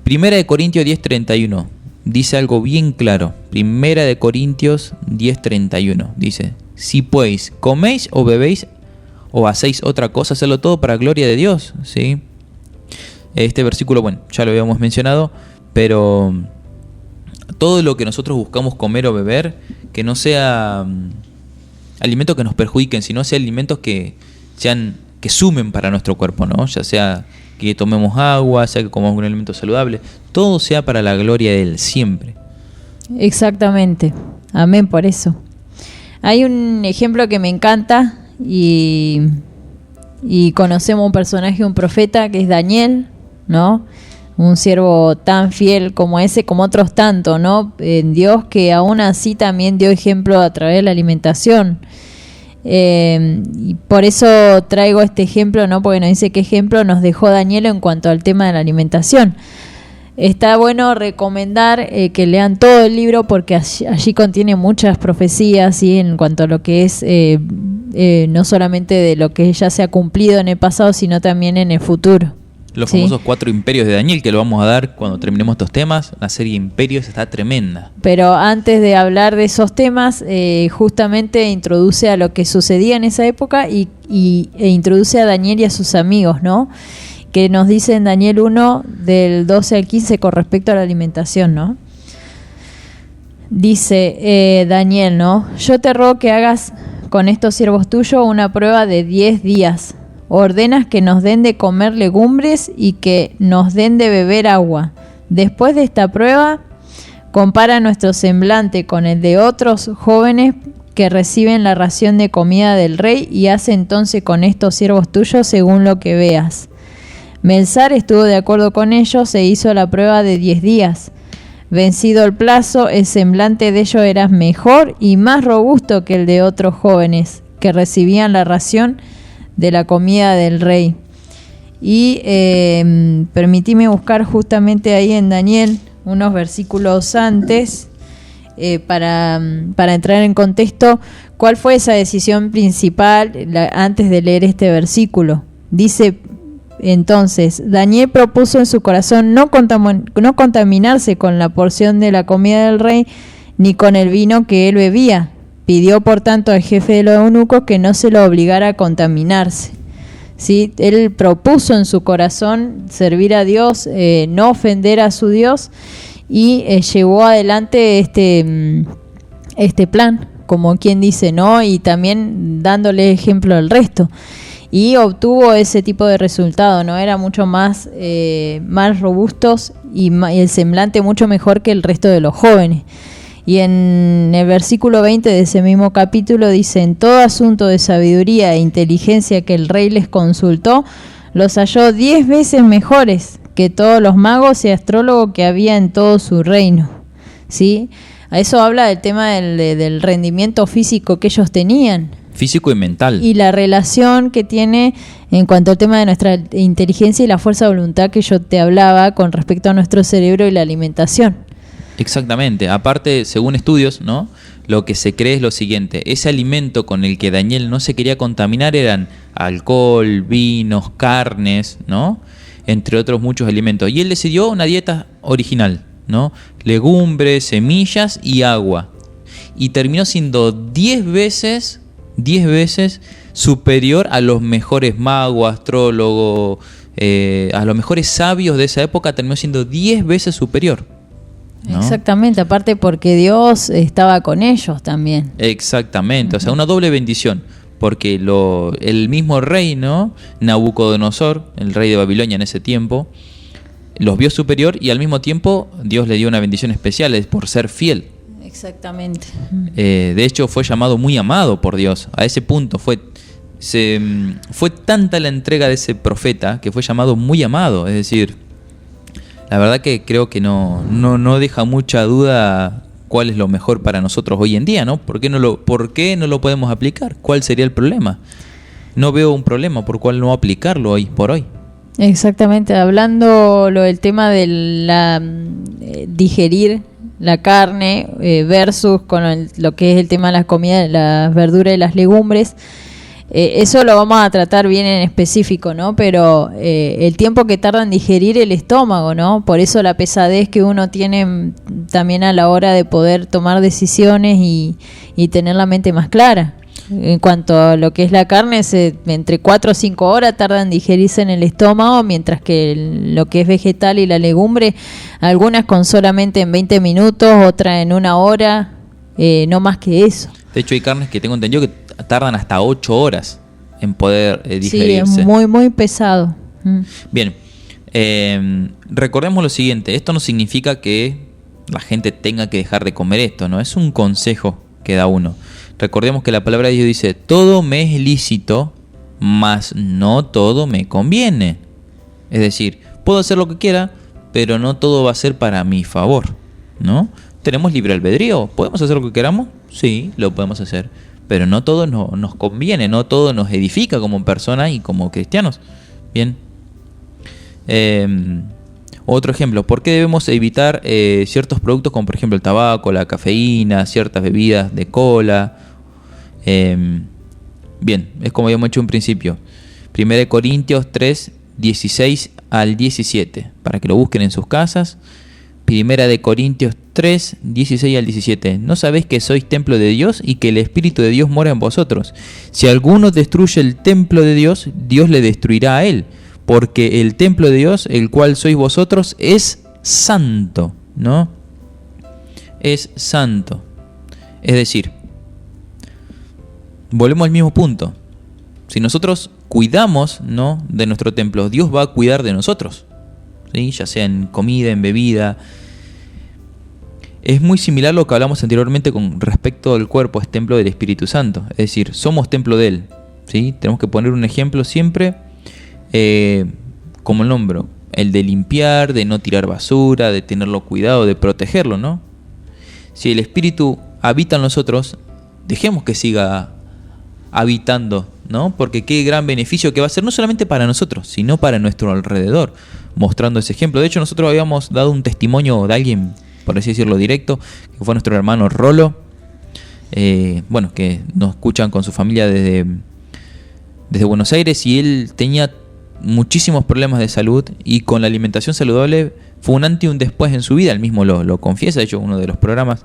Primera de Corintios 10:31 dice algo bien claro. Primera de Corintios 10:31 dice: si pues coméis o bebéis o hacéis otra cosa, hacedlo todo para gloria de Dios, ¿sí? Este versículo, bueno, ya lo habíamos mencionado, pero todo lo que nosotros buscamos comer o beber, que no sea alimentos que nos perjudiquen, sino sea alimentos que sumen para nuestro cuerpo, ¿no? Ya sea que tomemos agua, sea que comamos un alimento saludable, todo sea para la gloria de Él, siempre. Exactamente, amén por eso. Hay un ejemplo que me encanta y conocemos un personaje, un profeta, que es Daniel, ¿no? Un siervo tan fiel como ese, como otros tantos, ¿no? En Dios, que aún así también dio ejemplo a través de la alimentación. Y por eso traigo este ejemplo, ¿no? Porque nos dice qué ejemplo nos dejó Daniel en cuanto al tema de la alimentación. Está bueno recomendar que lean todo el libro, porque allí contiene muchas profecías, ¿sí?, en cuanto a lo que es no solamente de lo que ya se ha cumplido en el pasado, sino también en el futuro. Los famosos 4 imperios de Daniel, que lo vamos a dar cuando terminemos estos temas. La serie Imperios está tremenda. Pero antes de hablar de esos temas, justamente introduce a lo que sucedía en esa época e introduce a Daniel y a sus amigos, ¿no? Que nos dice en Daniel 1, del 12 al 15, con respecto a la alimentación, ¿no? Dice Daniel, ¿no? Yo te ruego que hagas con estos siervos tuyos una prueba de 10 días. Ordenas que nos den de comer legumbres y que nos den de beber agua. Después de esta prueba, compara nuestro semblante con el de otros jóvenes que reciben la ración de comida del rey, y hace entonces con estos siervos tuyos según lo que veas. Melzar estuvo de acuerdo con ellos e hizo la prueba de 10 días. Vencido el plazo, el semblante de ellos era mejor y más robusto que el de otros jóvenes que recibían la ración de la comida del rey. Y permitime buscar justamente ahí en Daniel unos versículos antes para entrar en contexto. ¿Cuál fue esa decisión principal antes de leer este versículo? Dice entonces, Daniel propuso en su corazón no contaminarse con la porción de la comida del rey ni con el vino que él bebía. Pidió por tanto al jefe de los eunucos que no se lo obligara a contaminarse. ¿Sí? Él propuso en su corazón servir a Dios, no ofender a su Dios, y llevó adelante este plan, como quien dice, ¿no? Y también dándole ejemplo al resto. Y obtuvo ese tipo de resultado, ¿no? Era mucho más robustos y el semblante mucho mejor que el resto de los jóvenes. Y en el versículo 20 de ese mismo capítulo dice: en todo asunto de sabiduría e inteligencia que el rey les consultó, los halló 10 veces mejores que todos los magos y astrólogos que había en todo su reino. ¿Sí? A eso habla del tema del rendimiento físico que ellos tenían. Físico y mental. Y la relación que tiene en cuanto al tema de nuestra inteligencia y la fuerza de voluntad que yo te hablaba con respecto a nuestro cerebro y la alimentación. Exactamente. Aparte, según estudios, ¿no? Lo que se cree es lo siguiente: ese alimento con el que Daniel no se quería contaminar eran alcohol, vinos, carnes, ¿no? Entre otros muchos alimentos. Y él decidió una dieta original, ¿no? Legumbres, semillas y agua. Y terminó siendo 10 veces superior a los mejores magos, astrólogos, a los mejores sabios de esa época. Terminó siendo 10 veces superior, ¿no? Exactamente, aparte porque Dios estaba con ellos también. Exactamente, o sea, una doble bendición, porque el mismo rey, ¿no? Nabucodonosor, el rey de Babilonia en ese tiempo, los vio superior y al mismo tiempo Dios le dio una bendición especial por ser fiel. Exactamente. De hecho, fue llamado muy amado por Dios. A ese punto fue tanta la entrega de ese profeta que fue llamado muy amado. Es decir, la verdad que creo que no deja mucha duda cuál es lo mejor para nosotros hoy en día, ¿no? ¿Por qué no lo podemos aplicar? ¿Cuál sería el problema? No veo un problema por cuál no aplicarlo hoy por hoy. Exactamente, hablando del tema de digerir la carne versus con lo que es el tema de las comidas, las verduras y las legumbres. Eso lo vamos a tratar bien en específico, ¿no? Pero el tiempo que tarda en digerir el estómago, ¿no? Por eso la pesadez que uno tiene también a la hora de poder tomar decisiones y tener la mente más clara. En cuanto a lo que es la carne, entre 4 o 5 horas tarda en digerirse en el estómago, mientras que lo que es vegetal y la legumbre, algunas con solamente en 20 minutos, otras en 1 hora, no más que eso. De hecho, hay carnes que tengo entendido que tardan hasta 8 horas en poder digerirse. Sí, es muy, muy pesado. Bien, recordemos lo siguiente: esto no significa que la gente tenga que dejar de comer esto, ¿no? Es un consejo que da uno. Recordemos que la palabra de Dios dice: todo me es lícito, mas no todo me conviene. Es decir, puedo hacer lo que quiera, pero no todo va a ser para mi favor, ¿no? ¿Tenemos libre albedrío? ¿Podemos hacer lo que queramos? Sí, lo podemos hacer. Pero no todo nos conviene, no todo nos edifica como personas y como cristianos. Bien. Otro ejemplo: ¿por qué debemos evitar ciertos productos como por ejemplo el tabaco, la cafeína, ciertas bebidas de cola? Bien, es como habíamos hecho en principio. 1 Corintios 3, 16 al 17, para que lo busquen en sus casas. 1 Corintios 3, 16 al 17. ¿No sabéis que sois templo de Dios y que el Espíritu de Dios mora en vosotros? Si alguno destruye el templo de Dios, Dios le destruirá a él. Porque el templo de Dios, el cual sois vosotros, es santo, ¿no? Es santo. Es decir, volvemos al mismo punto. Si nosotros cuidamos, ¿no?, de nuestro templo, Dios va a cuidar de nosotros, ¿sí? Ya sea en comida, en bebida. Es muy similar a lo que hablamos anteriormente con respecto al cuerpo, es templo del Espíritu Santo. Es decir, somos templo de Él, ¿sí? Tenemos que poner un ejemplo siempre, como el nombre, el de limpiar, de no tirar basura, de tenerlo cuidado, de protegerlo, ¿no? Si el Espíritu habita en nosotros, dejemos que siga habitando, ¿no? Porque qué gran beneficio que va a ser no solamente para nosotros, sino para nuestro alrededor, mostrando ese ejemplo. De hecho, nosotros habíamos dado un testimonio de alguien, por así decirlo, directo, que fue nuestro hermano Rolo, bueno, que nos escuchan con su familia desde Buenos Aires, y él tenía muchísimos problemas de salud, y con la alimentación saludable fue un antes y un después en su vida. Él mismo lo confiesa. De hecho, uno de los programas,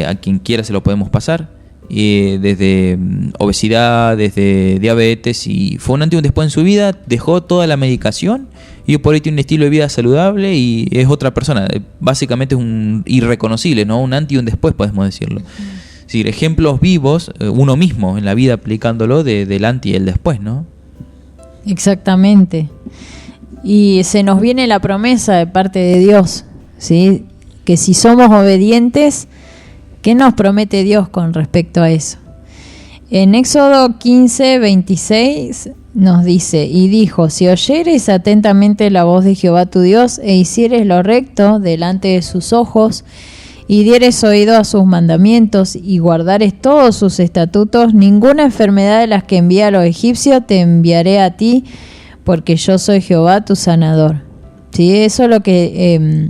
a quien quiera se lo podemos pasar, desde obesidad, desde diabetes, y fue un antes y un después en su vida. Dejó toda la medicación y hoy por hoy tiene un estilo de vida saludable y es otra persona. Básicamente es un irreconocible, ¿no? Un antes y un después, podemos decirlo. Es decir, ejemplos vivos, uno mismo en la vida aplicándolo del antes y el después, ¿no? Exactamente. Y se nos viene la promesa de parte de Dios, ¿sí? Que si somos obedientes, ¿qué nos promete Dios con respecto a eso? En Éxodo 15, 26 nos dice: y dijo, si oyeres atentamente la voz de Jehová tu Dios, e hicieres lo recto delante de sus ojos, y dieres oído a sus mandamientos, y guardares todos sus estatutos, ninguna enfermedad de las que envía a los egipcios te enviaré a ti, porque yo soy Jehová tu sanador. ¿Sí? Eso es lo que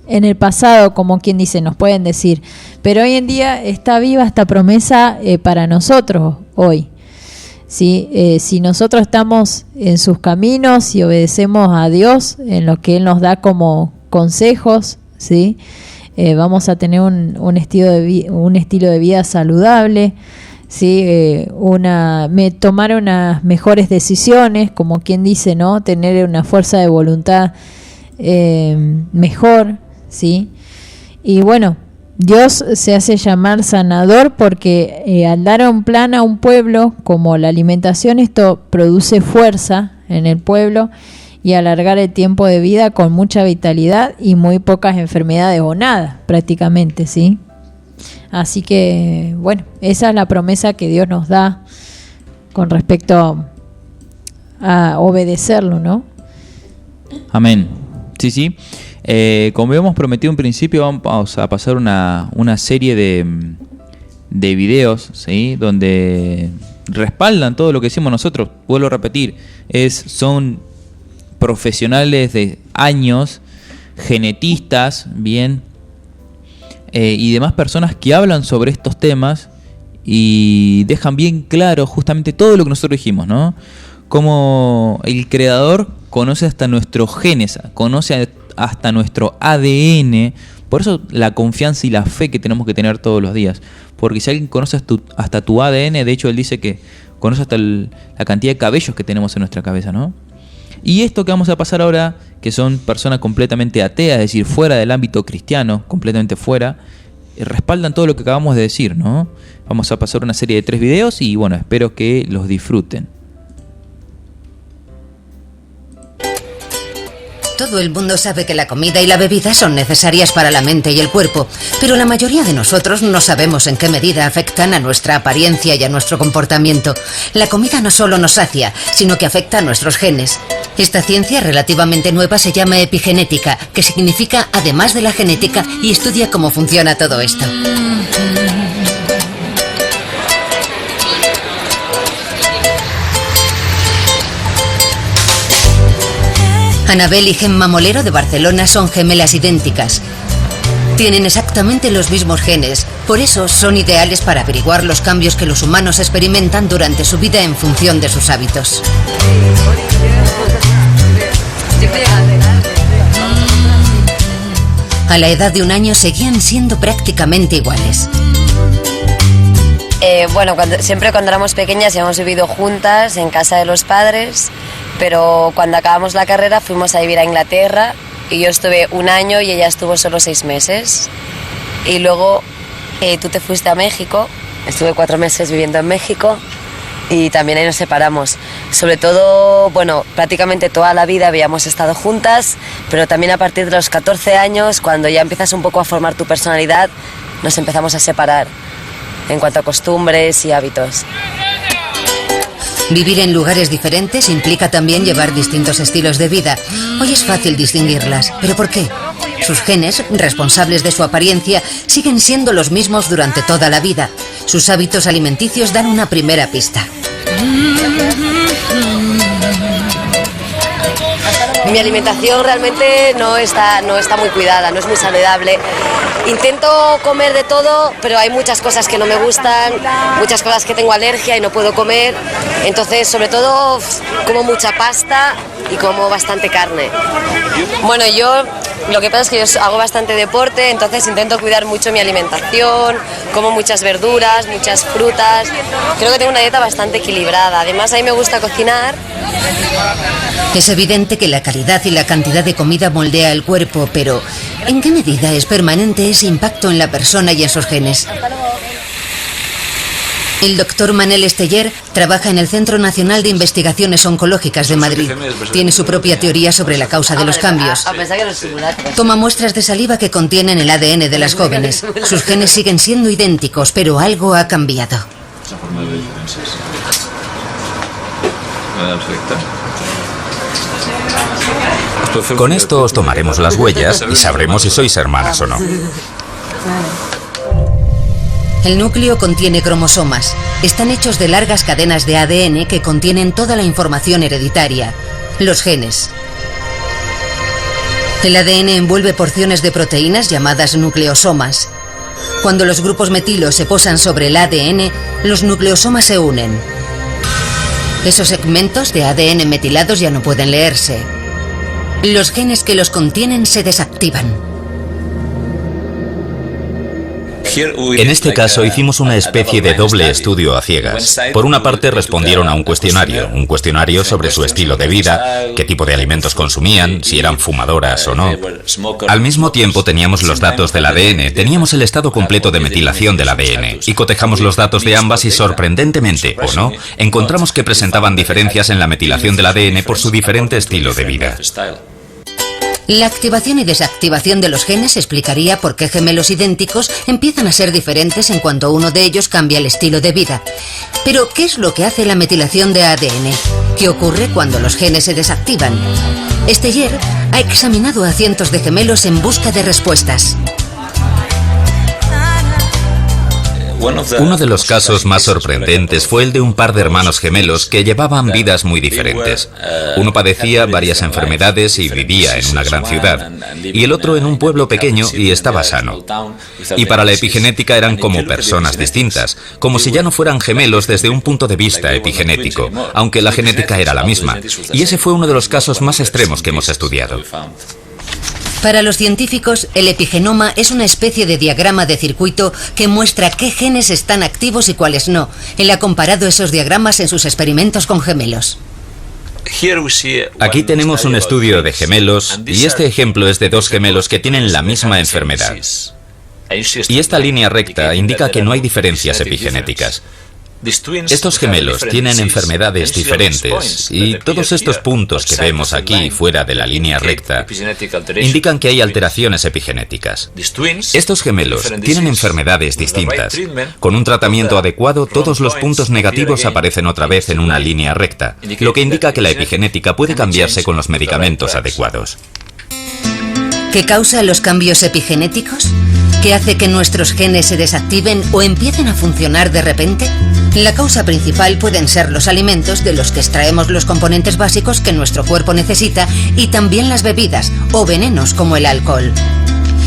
en el pasado, como quien dice, nos pueden decir, pero hoy en día está viva esta promesa para nosotros hoy. ¿Sí? Si nosotros estamos en sus caminos y obedecemos a Dios en lo que Él nos da como consejos, ¿sí? Vamos a tener un estilo de vida saludable, ¿sí? Tomar unas mejores decisiones, como quien dice, ¿no? Tener una fuerza de voluntad mejor, ¿sí? Y bueno, Dios se hace llamar sanador porque al dar un plan a un pueblo como la alimentación, esto produce fuerza en el pueblo y alargar el tiempo de vida con mucha vitalidad y muy pocas enfermedades o nada, prácticamente, ¿sí? Así que, bueno, esa es la promesa que Dios nos da con respecto a obedecerlo, ¿no? Amén. Sí, sí. Como habíamos prometido en principio, vamos a pasar una serie de videos, ¿sí? Donde respaldan todo lo que decimos nosotros. Vuelvo a repetir, son profesionales de años, genetistas, bien, y demás personas que hablan sobre estos temas y dejan bien claro justamente todo lo que nosotros dijimos, ¿no? Como el Creador conoce hasta nuestros genes, conoce hasta nuestro ADN. Por eso la confianza y la fe que tenemos que tener todos los días. Porque si alguien conoce hasta tu ADN, de hecho él dice que conoce hasta la cantidad de cabellos que tenemos en nuestra cabeza, ¿no? Y esto que vamos a pasar ahora, que son personas completamente ateas, es decir, fuera del ámbito cristiano, completamente fuera, respaldan todo lo que acabamos de decir, ¿no? Vamos a pasar una serie de 3 videos y bueno, espero que los disfruten. Todo el mundo sabe que la comida y la bebida son necesarias para la mente y el cuerpo, pero la mayoría de nosotros no sabemos en qué medida afectan a nuestra apariencia y a nuestro comportamiento. La comida no solo nos sacia, sino que afecta a nuestros genes. Esta ciencia relativamente nueva se llama epigenética, que significa además de la genética, y estudia cómo funciona todo esto. Anabel y Gemma Molero de Barcelona son gemelas idénticas. Tienen exactamente los mismos genes, por eso son ideales para averiguar los cambios que los humanos experimentan durante su vida en función de sus hábitos. A la edad de 1 año seguían siendo prácticamente iguales. Bueno, siempre cuando éramos pequeñas hemos vivido juntas en casa de los padres, pero cuando acabamos la carrera fuimos a vivir a Inglaterra y yo estuve 1 año y ella estuvo solo 6 meses. Y luego tú te fuiste a México, estuve 4 meses viviendo en México y también ahí nos separamos. Sobre todo, bueno, prácticamente toda la vida habíamos estado juntas, pero también a partir de los 14 años, cuando ya empiezas un poco a formar tu personalidad, nos empezamos a separar en cuanto a costumbres y hábitos. Vivir en lugares diferentes implica también llevar distintos estilos de vida. Hoy es fácil distinguirlas, ¿pero por qué? Sus genes, responsables de su apariencia, siguen siendo los mismos durante toda la vida. Sus hábitos alimenticios dan una primera pista. Mi alimentación realmente no está muy cuidada, no es muy saludable. Intento comer de todo, pero hay muchas cosas que no me gustan, muchas cosas que tengo alergia y no puedo comer. Entonces, sobre todo, como mucha pasta y como bastante carne. Bueno, yo lo que pasa es que yo hago bastante deporte, entonces intento cuidar mucho mi alimentación, como muchas verduras, muchas frutas. Creo que tengo una dieta bastante equilibrada. Además, a mí me gusta cocinar. Es evidente que la calidad y la cantidad de comida moldea el cuerpo, pero ¿en qué medida es permanente ese impacto en la persona y en sus genes? El doctor Manel Esteller trabaja en el Centro Nacional de Investigaciones Oncológicas de Madrid. Tiene su propia teoría sobre la causa de los cambios. Toma muestras de saliva que contienen el ADN de las jóvenes. Sus genes siguen siendo idénticos, pero algo ha cambiado. Con esto os tomaremos las huellas y sabremos si sois hermanas o no. El núcleo contiene cromosomas. Están hechos de largas cadenas de ADN que contienen toda la información hereditaria, los genes. El ADN envuelve porciones de proteínas llamadas nucleosomas. Cuando los grupos metilos se posan sobre el ADN, los nucleosomas se unen. Esos segmentos de ADN metilados ya no pueden leerse. Los genes que los contienen se desactivan. En este caso hicimos una especie de doble estudio a ciegas. Por una parte respondieron a un cuestionario sobre su estilo de vida, qué tipo de alimentos consumían, si eran fumadoras o no. Al mismo tiempo teníamos los datos del ADN, teníamos el estado completo de metilación del ADN y cotejamos los datos de ambas y sorprendentemente, o no, encontramos que presentaban diferencias en la metilación del ADN por su diferente estilo de vida. La activación y desactivación de los genes explicaría por qué gemelos idénticos empiezan a ser diferentes en cuanto uno de ellos cambia el estilo de vida. Pero, ¿qué es lo que hace la metilación de ADN? ¿Qué ocurre cuando los genes se desactivan? Esteller ha examinado a cientos de gemelos en busca de respuestas. Uno de los casos más sorprendentes fue el de un par de hermanos gemelos que llevaban vidas muy diferentes. Uno padecía varias enfermedades y vivía en una gran ciudad, y el otro en un pueblo pequeño y estaba sano. Y para la epigenética eran como personas distintas, como si ya no fueran gemelos desde un punto de vista epigenético, aunque la genética era la misma. Y ese fue uno de los casos más extremos que hemos estudiado. Para los científicos, el epigenoma es una especie de diagrama de circuito que muestra qué genes están activos y cuáles no. Él ha comparado esos diagramas en sus experimentos con gemelos. Aquí tenemos un estudio de gemelos y este ejemplo es de dos gemelos que tienen la misma enfermedad. Y esta línea recta indica que no hay diferencias epigenéticas. Estos gemelos tienen enfermedades diferentes y todos estos puntos que vemos aquí fuera de la línea recta indican que hay alteraciones epigenéticas. Estos gemelos tienen enfermedades distintas. Con un tratamiento adecuado, todos los puntos negativos aparecen otra vez en una línea recta, lo que indica que la epigenética puede cambiarse con los medicamentos adecuados. ¿Qué causa los cambios epigenéticos? ¿Qué hace que nuestros genes se desactiven o empiecen a funcionar de repente? La causa principal pueden ser los alimentos de los que extraemos los componentes básicos que nuestro cuerpo necesita y también las bebidas o venenos como el alcohol.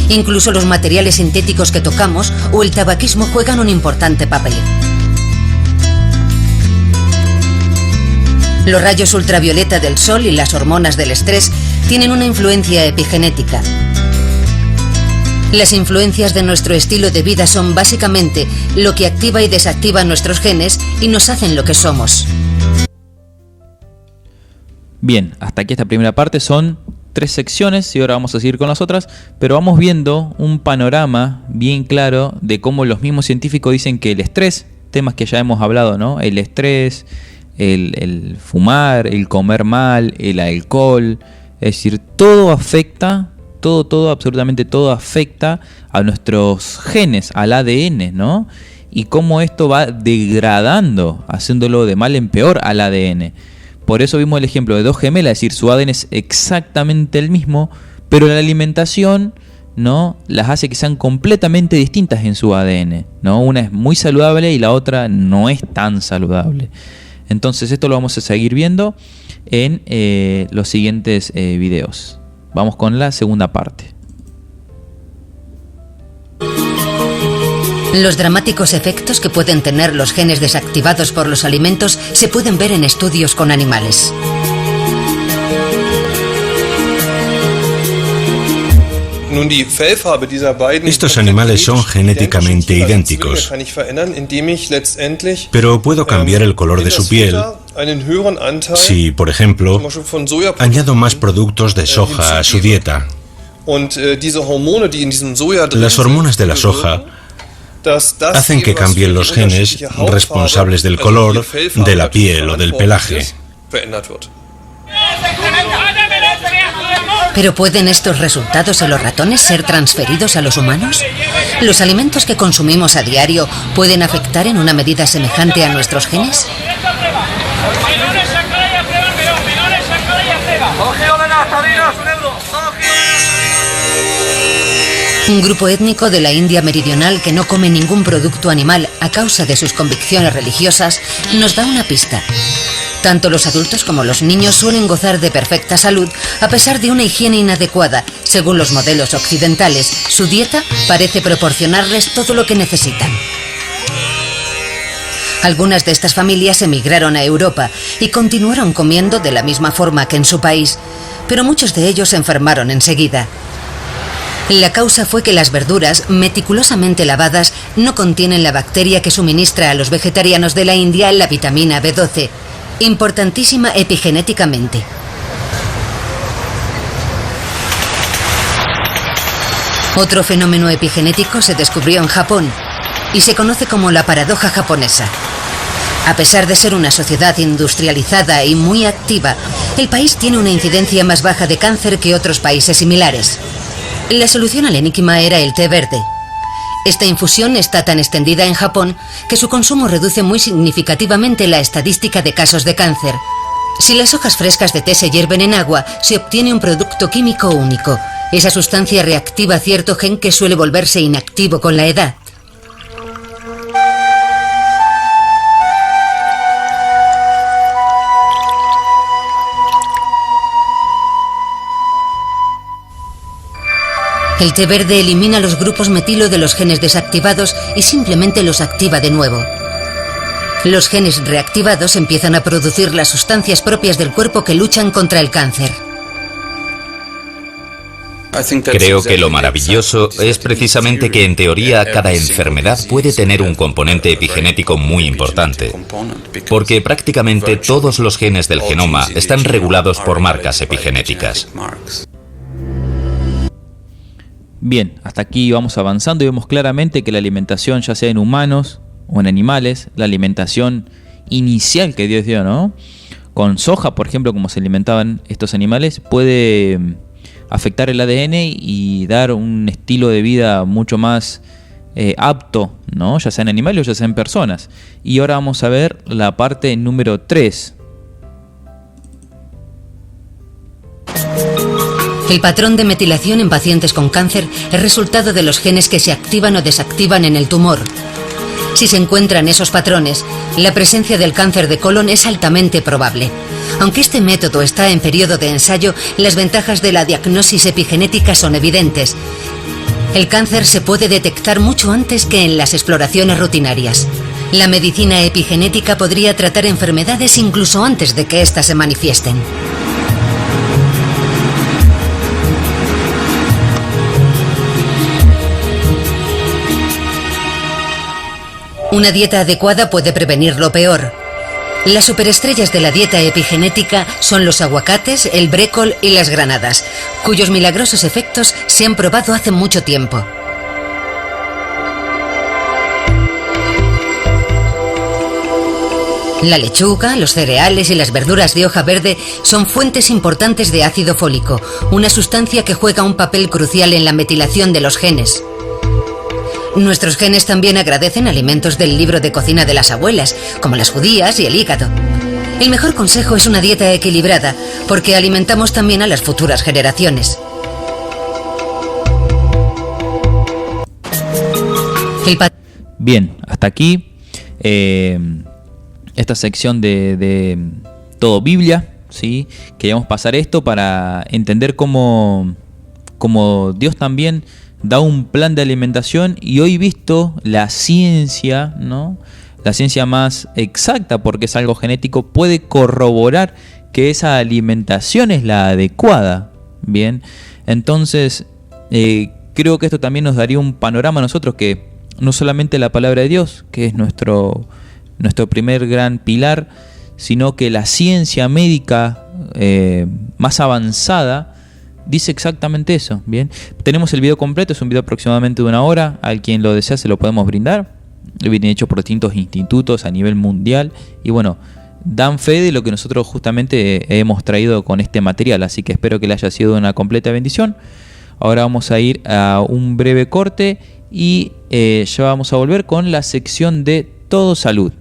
Incluso los materiales sintéticos que tocamos o el tabaquismo juegan un importante papel. Los rayos ultravioleta del sol y las hormonas del estrés tienen una influencia epigenética. Las influencias de nuestro estilo de vida son básicamente lo que activa y desactiva nuestros genes y nos hacen lo que somos. Bien, hasta aquí esta primera parte, son 3 secciones y ahora vamos a seguir con las otras, pero vamos viendo un panorama bien claro de cómo los mismos científicos dicen que el estrés, temas que ya hemos hablado, ¿no? El estrés, el fumar, el comer mal, el alcohol, es decir, todo afecta, todo, absolutamente todo afecta a nuestros genes, al ADN, ¿no? Y cómo esto va degradando, haciéndolo de mal en peor al ADN. Por eso vimos el ejemplo de dos gemelas, es decir, su ADN es exactamente el mismo, pero la alimentación, ¿no?, las hace que sean completamente distintas en su ADN, ¿no? Una es muy saludable y la otra no es tan saludable. Entonces esto lo vamos a seguir viendo en los siguientes videos. Vamos con la segunda parte. Los dramáticos efectos que pueden tener los genes desactivados por los alimentos se pueden ver en estudios con animales. Estos animales son genéticamente idénticos, pero puedo cambiar el color de su piel si, por ejemplo, añado más productos de soja a su dieta. Las hormonas de la soja hacen que cambien los genes responsables del color de la piel o del pelaje. ¿Pero pueden estos resultados en los ratones ser transferidos a los humanos? ¿Los alimentos que consumimos a diario pueden afectar en una medida semejante a nuestros genes? Un grupo étnico de la India meridional que no come ningún producto animal a causa de sus convicciones religiosas nos da una pista. Tanto los adultos como los niños suelen gozar de perfecta salud a pesar de una higiene inadecuada. Según los modelos occidentales, su dieta parece proporcionarles todo lo que necesitan. Algunas de estas familias emigraron a Europa y continuaron comiendo de la misma forma que en su país, pero muchos de ellos se enfermaron enseguida. La causa fue que las verduras, meticulosamente lavadas, no contienen la bacteria que suministra a los vegetarianos de la India la vitamina B12, importantísima epigenéticamente. Otro fenómeno epigenético se descubrió en Japón y se conoce como la paradoja japonesa. A pesar de ser una sociedad industrializada y muy activa, el país tiene una incidencia más baja de cáncer que otros países similares. La solución al enigma era el té verde. Esta infusión está tan extendida en Japón que su consumo reduce muy significativamente la estadística de casos de cáncer. Si las hojas frescas de té se hierven en agua, se obtiene un producto químico único. Esa sustancia reactiva cierto gen que suele volverse inactivo con la edad. El té verde elimina los grupos metilo de los genes desactivados y simplemente los activa de nuevo. Los genes reactivados empiezan a producir las sustancias propias del cuerpo que luchan contra el cáncer. Creo que lo maravilloso es precisamente que en teoría cada enfermedad puede tener un componente epigenético muy importante, porque prácticamente todos los genes del genoma están regulados por marcas epigenéticas. Bien, hasta aquí vamos avanzando y vemos claramente que la alimentación, ya sea en humanos o en animales, la alimentación inicial que Dios dio, ¿no? Con soja, por ejemplo, como se alimentaban estos animales, puede afectar el ADN y dar un estilo de vida mucho más apto, ¿no? Ya sea en animales o ya sea en personas. Y ahora vamos a ver la parte número 3. El patrón de metilación en pacientes con cáncer es resultado de los genes que se activan o desactivan en el tumor. Si se encuentran esos patrones, la presencia del cáncer de colon es altamente probable. Aunque este método está en periodo de ensayo, las ventajas de la diagnosis epigenética son evidentes. El cáncer se puede detectar mucho antes que en las exploraciones rutinarias. La medicina epigenética podría tratar enfermedades incluso antes de que éstas se manifiesten. Una dieta adecuada puede prevenir lo peor. Las superestrellas de la dieta epigenética son los aguacates, el brécol y las granadas, cuyos milagrosos efectos se han probado hace mucho tiempo. La lechuga, los cereales y las verduras de hoja verde son fuentes importantes de ácido fólico, una sustancia que juega un papel crucial en la metilación de los genes. Nuestros genes también agradecen alimentos del libro de cocina de las abuelas, como las judías y el hígado. El mejor consejo es una dieta equilibrada, porque alimentamos también a las futuras generaciones. Bien, hasta aquí esta sección de Todo Biblia, ¿sí? Queríamos pasar esto para entender cómo Dios también da un plan de alimentación, y hoy visto la ciencia, ¿no? La ciencia más exacta, porque es algo genético, puede corroborar que esa alimentación es la adecuada. Bien, entonces creo que esto también nos daría un panorama a nosotros, que no solamente la palabra de Dios, que es nuestro primer gran pilar, sino que la ciencia médica más avanzada dice exactamente eso. Bien, tenemos el video completo, es un video aproximadamente de 1 hora, al quien lo desea se lo podemos brindar. Viene hecho por distintos institutos a nivel mundial, y bueno, dan fe de lo que nosotros justamente hemos traído con este material, así que espero que le haya sido una completa bendición. Ahora vamos a ir a un breve corte y ya vamos a volver con la sección de Todo Salud.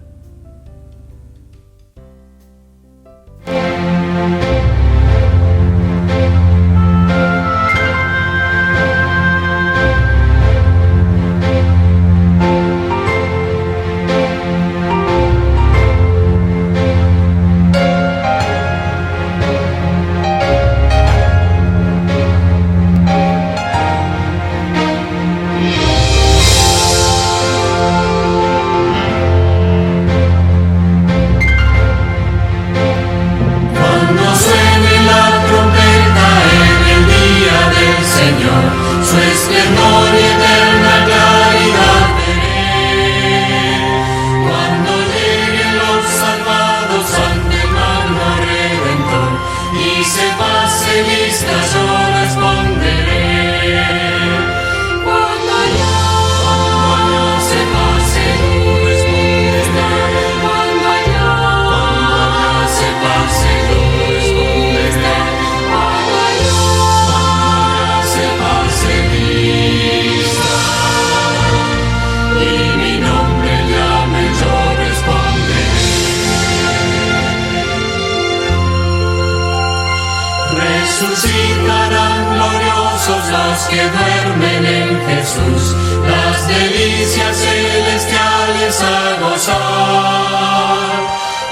Resucitarán gloriosos los que duermen en Jesús, las delicias celestiales a gozar,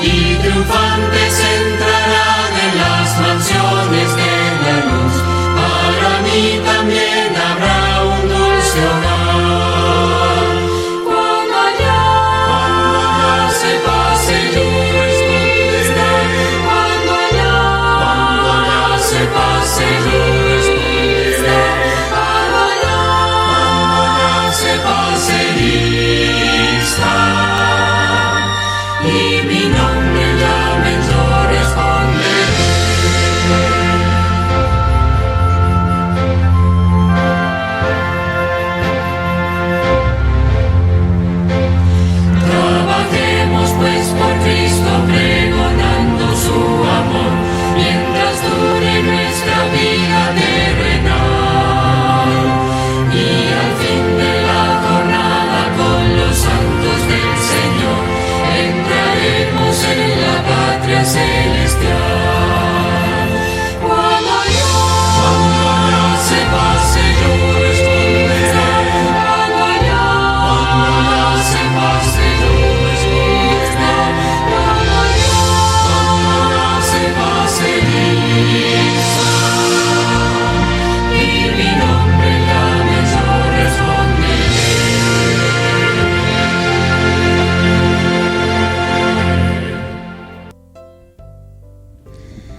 y triunfantes entrarán en las mansiones de la luz. Para mí también habrá un dulce hogar. Cuando allá se pase luz, cuando allá se pase luz, cuando allá se pase lista, y mi nombre llamen, yo responderé. Trabajemos pues por Cristo, pregonando su amor, mientras dure nuestra vida terrenal, y al fin de la jornada con los santos del Señor entraremos en la patria celestial. Cuando allá se pase yo responderé, cuando allá se pase yo responderé, cuando allá se pase lista, y mi nombre llame, yo responderé.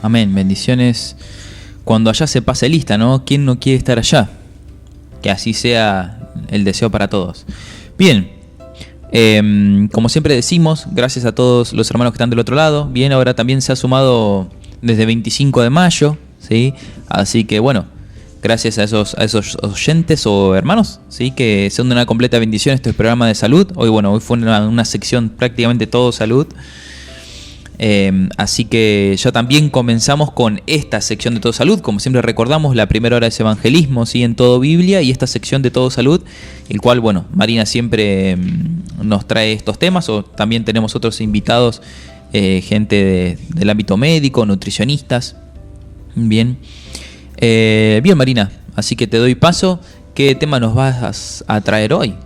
Amén, bendiciones. Cuando allá se pase lista, ¿no? ¿Quién no quiere estar allá? Que así sea el deseo para todos. Bien, como siempre decimos, gracias a todos los hermanos que están del otro lado. Bien, ahora también se ha sumado desde 25 de mayo, ¿sí? Así que bueno, gracias a esos oyentes o hermanos, ¿sí? Que son de una completa bendición este programa de salud. Hoy fue una sección prácticamente todo salud. Así que ya también comenzamos con esta sección de Todo Salud. Como siempre recordamos, la primera hora es evangelismo, ¿sí? En Todo Biblia, y esta sección de Todo Salud, el cual, Marina siempre nos trae estos temas, o también tenemos otros invitados, gente del ámbito médico, nutricionistas. Bien, Marina, así que te doy paso. ¿Qué tema nos vas a traer hoy?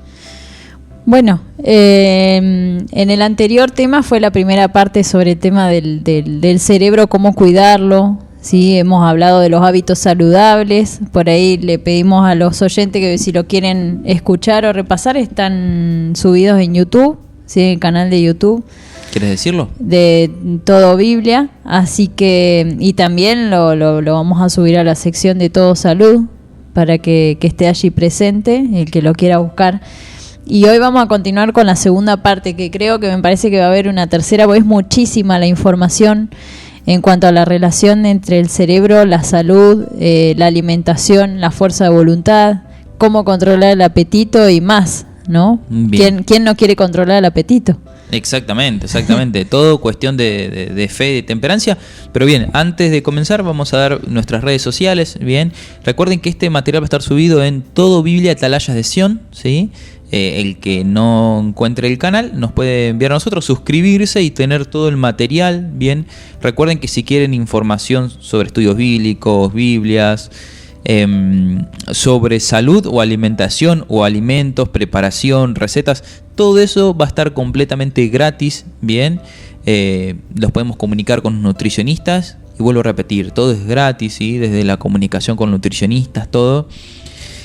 Bueno, en el anterior tema fue la primera parte sobre el tema del cerebro, cómo cuidarlo. Sí, hemos hablado de los hábitos saludables. Por ahí le pedimos a los oyentes que si lo quieren escuchar o repasar, están subidos en YouTube, ¿sí? En el canal de YouTube. ¿Quieres decirlo? De Todo Biblia. Así que, y también lo vamos a subir a la sección de Todo Salud para que esté allí presente, el que lo quiera buscar. Y hoy vamos a continuar con la segunda parte, que creo que me parece que va a haber una tercera, porque es muchísima la información en cuanto a la relación entre el cerebro, la salud, la alimentación, la fuerza de voluntad, cómo controlar el apetito y más, ¿no? ¿Quién no quiere controlar el apetito? Exactamente. Todo cuestión de fe y de temperancia. Pero bien, antes de comenzar vamos a dar nuestras redes sociales. Bien, recuerden que este material va a estar subido en Todo Biblia Atalayas de Sion, ¿sí? El que no encuentre el canal nos puede enviar a nosotros, suscribirse y tener todo el material. Bien, recuerden que si quieren información sobre estudios bíblicos, Biblias, sobre salud o alimentación o alimentos, preparación, recetas, todo eso va a estar completamente gratis. Bien, los podemos comunicar con nutricionistas y vuelvo a repetir, todo es gratis, ¿sí? Desde la comunicación con nutricionistas, todo.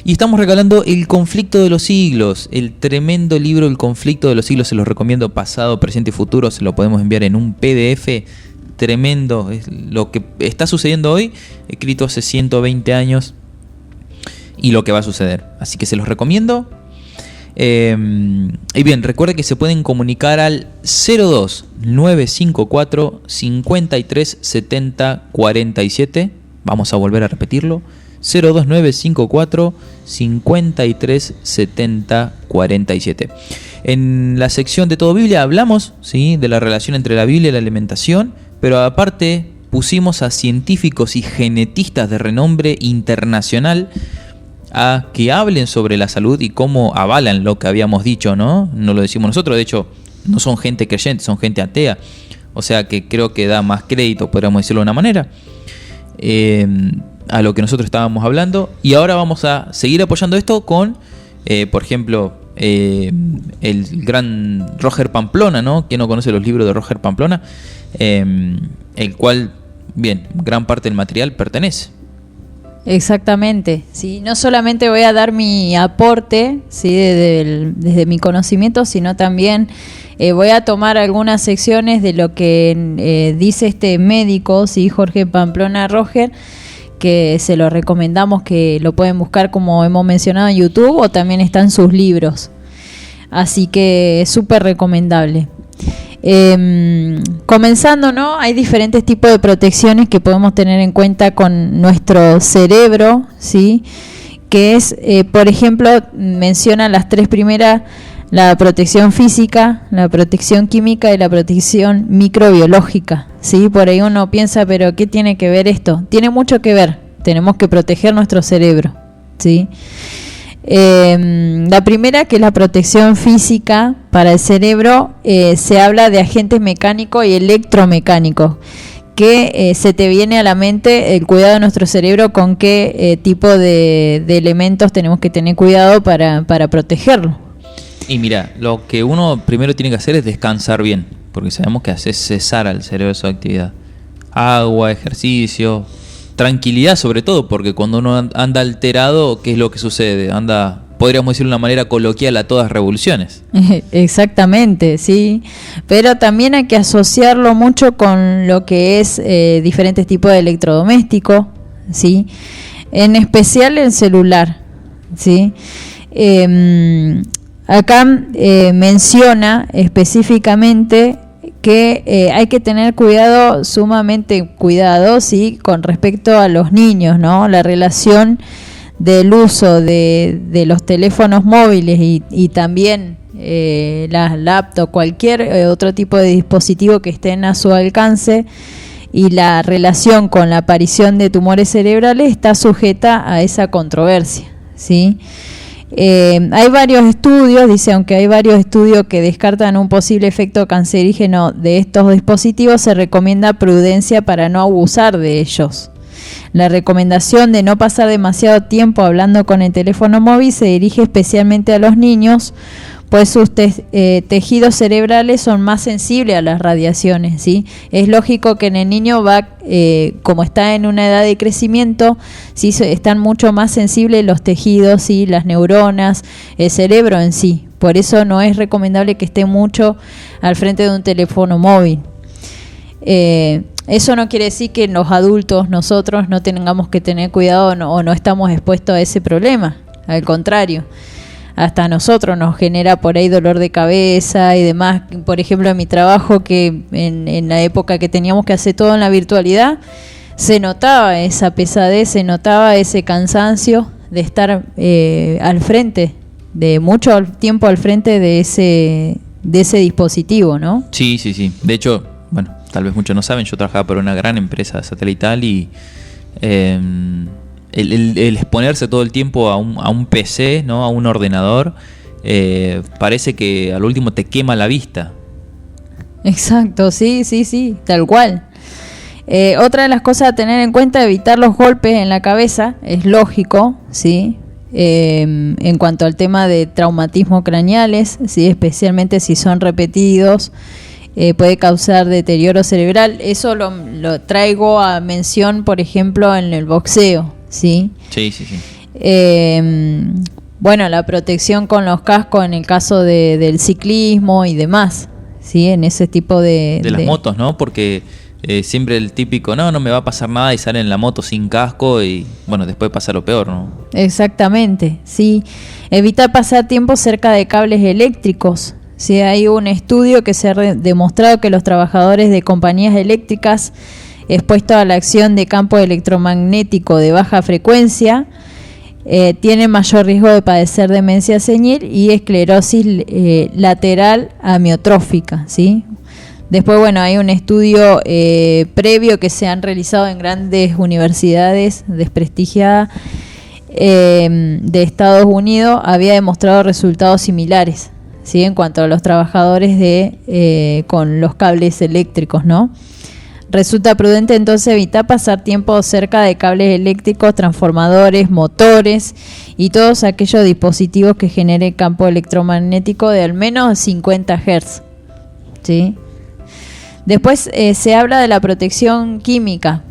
Y estamos regalando El Conflicto de los Siglos, el tremendo libro El Conflicto de los Siglos. Se los recomiendo, pasado, presente y futuro. Se lo podemos enviar en un PDF tremendo. Es lo que está sucediendo hoy, escrito hace 120 años, y lo que va a suceder. Así que se los recomiendo. Y bien, recuerden que se pueden comunicar al 02 954 53 70 47. Vamos a volver a repetirlo. 02954 53 70 47. En la sección de Todo Biblia hablamos, ¿sí?, de la relación entre la Biblia y la alimentación, pero aparte pusimos a científicos y genetistas de renombre internacional a que hablen sobre la salud y cómo avalan lo que habíamos dicho, ¿no? No lo decimos nosotros, de hecho no son gente creyente, son gente atea, o sea que creo que da más crédito, podríamos decirlo de una manera, a lo que nosotros estábamos hablando. Y ahora vamos a seguir apoyando esto con, por ejemplo, el gran Roger Pamplona, ¿no? ¿Quién no conoce los libros de Roger Pamplona? El cual, bien, gran parte del material pertenece. Exactamente, sí, no solamente voy a dar mi aporte, sí, desde mi conocimiento, sino también voy a tomar algunas secciones de lo que dice este médico, sí, Jorge Pamplona Roger, que se lo recomendamos, que lo pueden buscar, como hemos mencionado, en YouTube, o también están sus libros. Así que es súper recomendable. Comenzando, ¿no? Hay diferentes tipos de protecciones que podemos tener en cuenta con nuestro cerebro, ¿sí? Que es, por ejemplo, menciona las tres primeras: la protección física, la protección química y la protección microbiológica, ¿sí? Por ahí uno piensa, pero ¿qué tiene que ver esto? Tiene mucho que ver, tenemos que proteger nuestro cerebro, ¿sí? La primera, que es la protección física para el cerebro, se habla de agentes mecánicos y electromecánicos, que se te viene a la mente el cuidado de nuestro cerebro, con qué tipo de elementos tenemos que tener cuidado para protegerlo. Y mira, lo que uno primero tiene que hacer es descansar bien, porque sabemos que hace cesar al cerebro su actividad. Agua, ejercicio, tranquilidad sobre todo, porque cuando uno anda alterado, ¿qué es lo que sucede? Anda, podríamos decirlo de una manera coloquial, a todas revoluciones. Exactamente, sí. Pero también hay que asociarlo mucho con lo que es diferentes tipos de electrodomésticos, ¿sí? En especial el celular, ¿sí? Acá menciona específicamente que hay que tener cuidado, sumamente cuidado, ¿sí?, con respecto a los niños, ¿no? La relación del uso de los teléfonos móviles y también las laptops, cualquier otro tipo de dispositivo que estén a su alcance, y la relación con la aparición de tumores cerebrales está sujeta a esa controversia, ¿sí? Hay varios estudios, dice, aunque hay varios estudios que descartan un posible efecto cancerígeno de estos dispositivos, se recomienda prudencia para no abusar de ellos. La recomendación de no pasar demasiado tiempo hablando con el teléfono móvil se dirige especialmente a los niños, pues sus tejidos cerebrales son más sensibles a las radiaciones, ¿sí? Es lógico que en el niño como está en una edad de crecimiento, ¿sí? Están mucho más sensibles los tejidos, ¿sí? Las neuronas, el cerebro en sí. Por eso no es recomendable que esté mucho al frente de un teléfono móvil. Eso no quiere decir que los adultos, nosotros, no tengamos que tener cuidado o no estamos expuestos a ese problema. Al contrario, hasta a nosotros nos genera por ahí dolor de cabeza y demás. Por ejemplo, en mi trabajo, que en la época que teníamos que hacer todo en la virtualidad, se notaba esa pesadez, se notaba ese cansancio de estar al frente, de mucho tiempo al frente de ese dispositivo, ¿no? Sí. De hecho, bueno, tal vez muchos no saben, yo trabajaba para una gran empresa satelital y el exponerse todo el tiempo a un PC, ¿no? A un ordenador, parece que al último te quema la vista. Exacto, sí, tal cual. Otra de las cosas a tener en cuenta, evitar los golpes en la cabeza, es lógico, ¿sí? En cuanto al tema de traumatismos craneales, ¿sí? Especialmente si son repetidos, puede causar deterioro cerebral. Eso lo traigo a mención, por ejemplo, en el boxeo, ¿sí? Sí. Bueno, la protección con los cascos en el caso del ciclismo y demás, ¿sí? En ese tipo de las motos, ¿no? Porque siempre el típico, no me va a pasar nada, y sale en la moto sin casco y, bueno, después pasa lo peor, ¿no? Exactamente, sí. Evitar pasar tiempo cerca de cables eléctricos. Sí, hay un estudio que se ha demostrado que los trabajadores de compañías eléctricas expuestos a la acción de campo electromagnético de baja frecuencia tienen mayor riesgo de padecer demencia senil y esclerosis lateral amiotrófica, ¿sí? Después, bueno, hay un estudio previo que se han realizado en grandes universidades desprestigiadas de Estados Unidos, había demostrado resultados similares, ¿sí? En cuanto a los trabajadores con los cables eléctricos, ¿no? Resulta prudente entonces evitar pasar tiempo cerca de cables eléctricos, transformadores, motores y todos aquellos dispositivos que generen campo electromagnético de al menos 50 Hz, ¿sí? Después se habla de la protección química,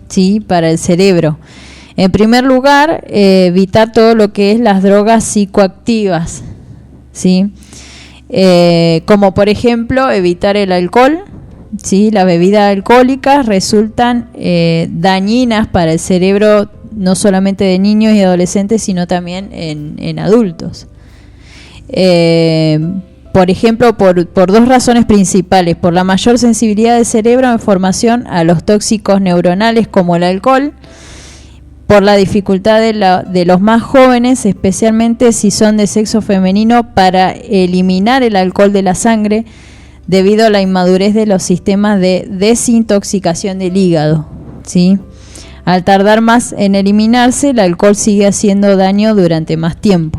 ¿sí? Para el cerebro. En primer lugar, evitar todo lo que es las drogas psicoactivas, ¿sí? Como por ejemplo evitar el alcohol, ¿sí? Las bebidas alcohólicas resultan dañinas para el cerebro, no solamente de niños y adolescentes, sino también en adultos. Por ejemplo, por dos razones principales: por la mayor sensibilidad del cerebro en formación a los tóxicos neuronales como el alcohol, por la dificultad de los más jóvenes, especialmente si son de sexo femenino, para eliminar el alcohol de la sangre debido a la inmadurez de los sistemas de desintoxicación del hígado, ¿sí? Al tardar más en eliminarse, el alcohol sigue haciendo daño durante más tiempo.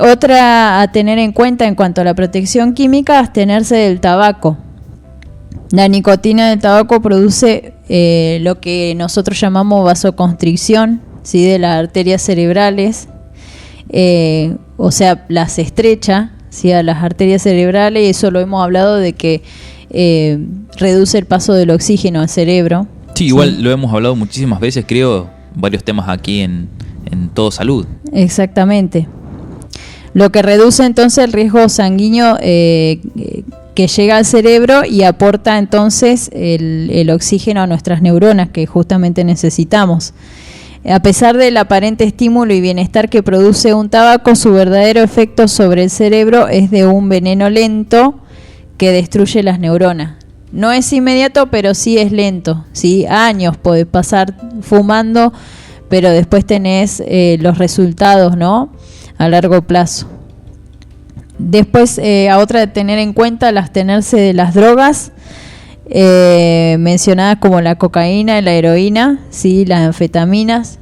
Otra a tener en cuenta en cuanto a la protección química, abstenerse del tabaco. La nicotina del tabaco produce lo que nosotros llamamos vasoconstricción, ¿sí? De las arterias cerebrales, o sea, las estrecha, ¿sí? A las arterias cerebrales, y eso lo hemos hablado de que reduce el paso del oxígeno al cerebro. Sí, igual lo hemos hablado muchísimas veces, creo, varios temas aquí en Todo Salud. Exactamente. Lo que reduce entonces el riesgo sanguíneo que llega al cerebro y aporta entonces el oxígeno a nuestras neuronas que justamente necesitamos. A pesar del aparente estímulo y bienestar que produce un tabaco, su verdadero efecto sobre el cerebro es de un veneno lento que destruye las neuronas. No es inmediato, pero sí es lento, ¿sí? Años podés pasar fumando, pero después tenés los resultados, ¿no? A largo plazo. Después, a otra de tener en cuenta, el abstenerse de las drogas mencionadas como la cocaína y la heroína, ¿sí? Las anfetaminas.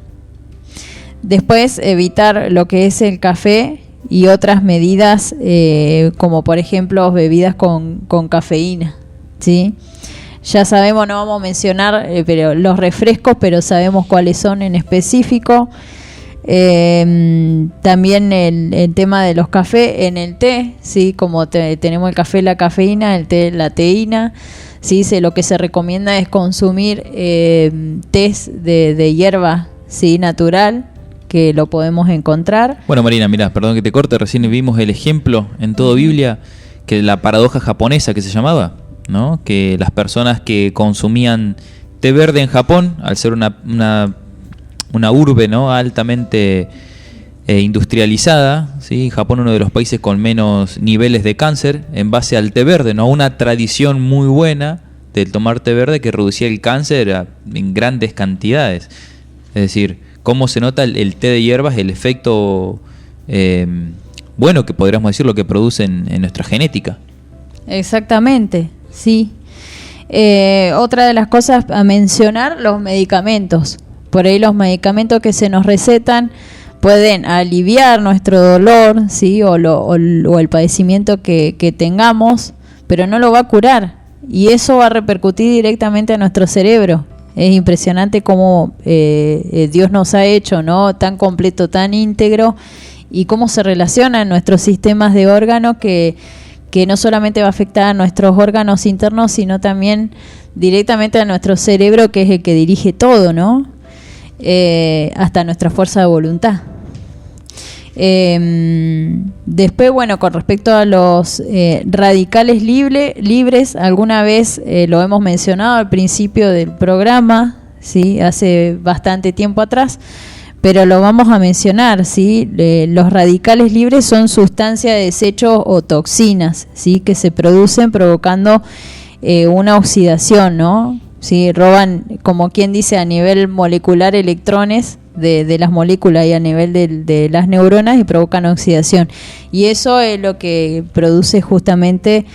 Después, evitar lo que es el café y otras medidas, como por ejemplo bebidas con cafeína, ¿sí? Ya sabemos, no vamos a mencionar pero los refrescos, pero sabemos cuáles son en específico. También el tema de los cafés en el té, ¿sí? Como tenemos el café, la cafeína, el té, la teína, ¿sí? Lo que se recomienda es consumir tés de hierba, ¿sí? Natural, que lo podemos encontrar. Bueno, Marina, mirá, perdón que te corte, recién vimos el ejemplo en todo Biblia, que la paradoja japonesa que se llamaba, ¿no? Que las personas que consumían té verde en Japón, al ser una urbe, ¿no? Altamente industrializada, ¿sí? Japón, uno de los países con menos niveles de cáncer, en base al té verde, ¿no? Una tradición muy buena del tomar té verde que reducía el cáncer en grandes cantidades. Es decir, cómo se nota el té de hierbas, el efecto bueno que podríamos decir lo que produce en nuestra genética. Exactamente, sí. Otra de las cosas a mencionar, los medicamentos. Por ahí los medicamentos que se nos recetan pueden aliviar nuestro dolor, ¿sí? o el padecimiento que tengamos, pero no lo va a curar. Y eso va a repercutir directamente a nuestro cerebro. Es impresionante cómo Dios nos ha hecho, ¿no? Tan completo, tan íntegro, y cómo se relacionan nuestros sistemas de órganos que no solamente va a afectar a nuestros órganos internos, sino también directamente a nuestro cerebro, que es el que dirige todo, ¿no? Hasta nuestra fuerza de voluntad. Después, bueno, con respecto a los radicales libres, alguna vez lo hemos mencionado al principio del programa, ¿sí? Hace bastante tiempo atrás, pero lo vamos a mencionar, ¿sí? Los radicales libres son sustancias de desecho o toxinas, ¿sí? Que se producen provocando una oxidación, ¿no? ¿Sí? Roban, como quien dice, a nivel molecular electrones de las moléculas y a nivel de las neuronas, y provocan oxidación. Y eso es lo que produce justamente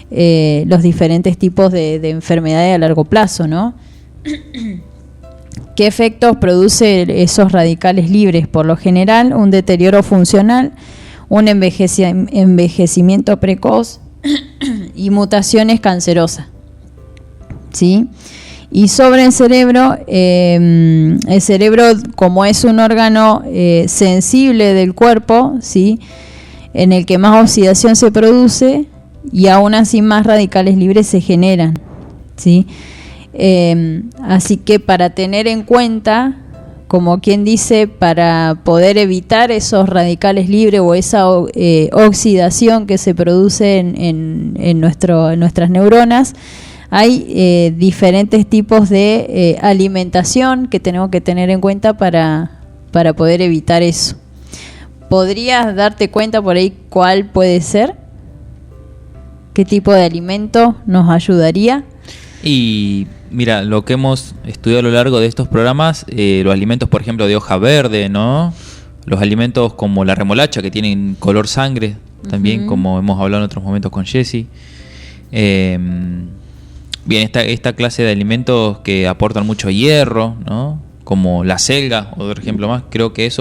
los diferentes tipos de enfermedades a largo plazo, ¿no? ¿Qué efectos produce esos radicales libres? Por lo general, un deterioro funcional, un envejecimiento precoz y mutaciones cancerosas, ¿sí? Y sobre el cerebro como es un órgano sensible del cuerpo, ¿sí? En el que más oxidación se produce y aún así más radicales libres se generan, ¿sí? Así que para tener en cuenta, como quien dice, para poder evitar esos radicales libres o esa oxidación que se produce en nuestras neuronas, hay diferentes tipos de alimentación que tenemos que tener en cuenta para poder evitar eso. ¿Podrías darte cuenta por ahí cuál puede ser? ¿Qué tipo de alimento nos ayudaría? Y mira, lo que hemos estudiado a lo largo de estos programas, los alimentos, por ejemplo, de hoja verde, ¿no? Los alimentos como la remolacha, que tienen color sangre, también, como hemos hablado en otros momentos con Jessy. Bien, esta clase de alimentos que aportan mucho hierro, ¿no? Como la selga, otro ejemplo más, creo que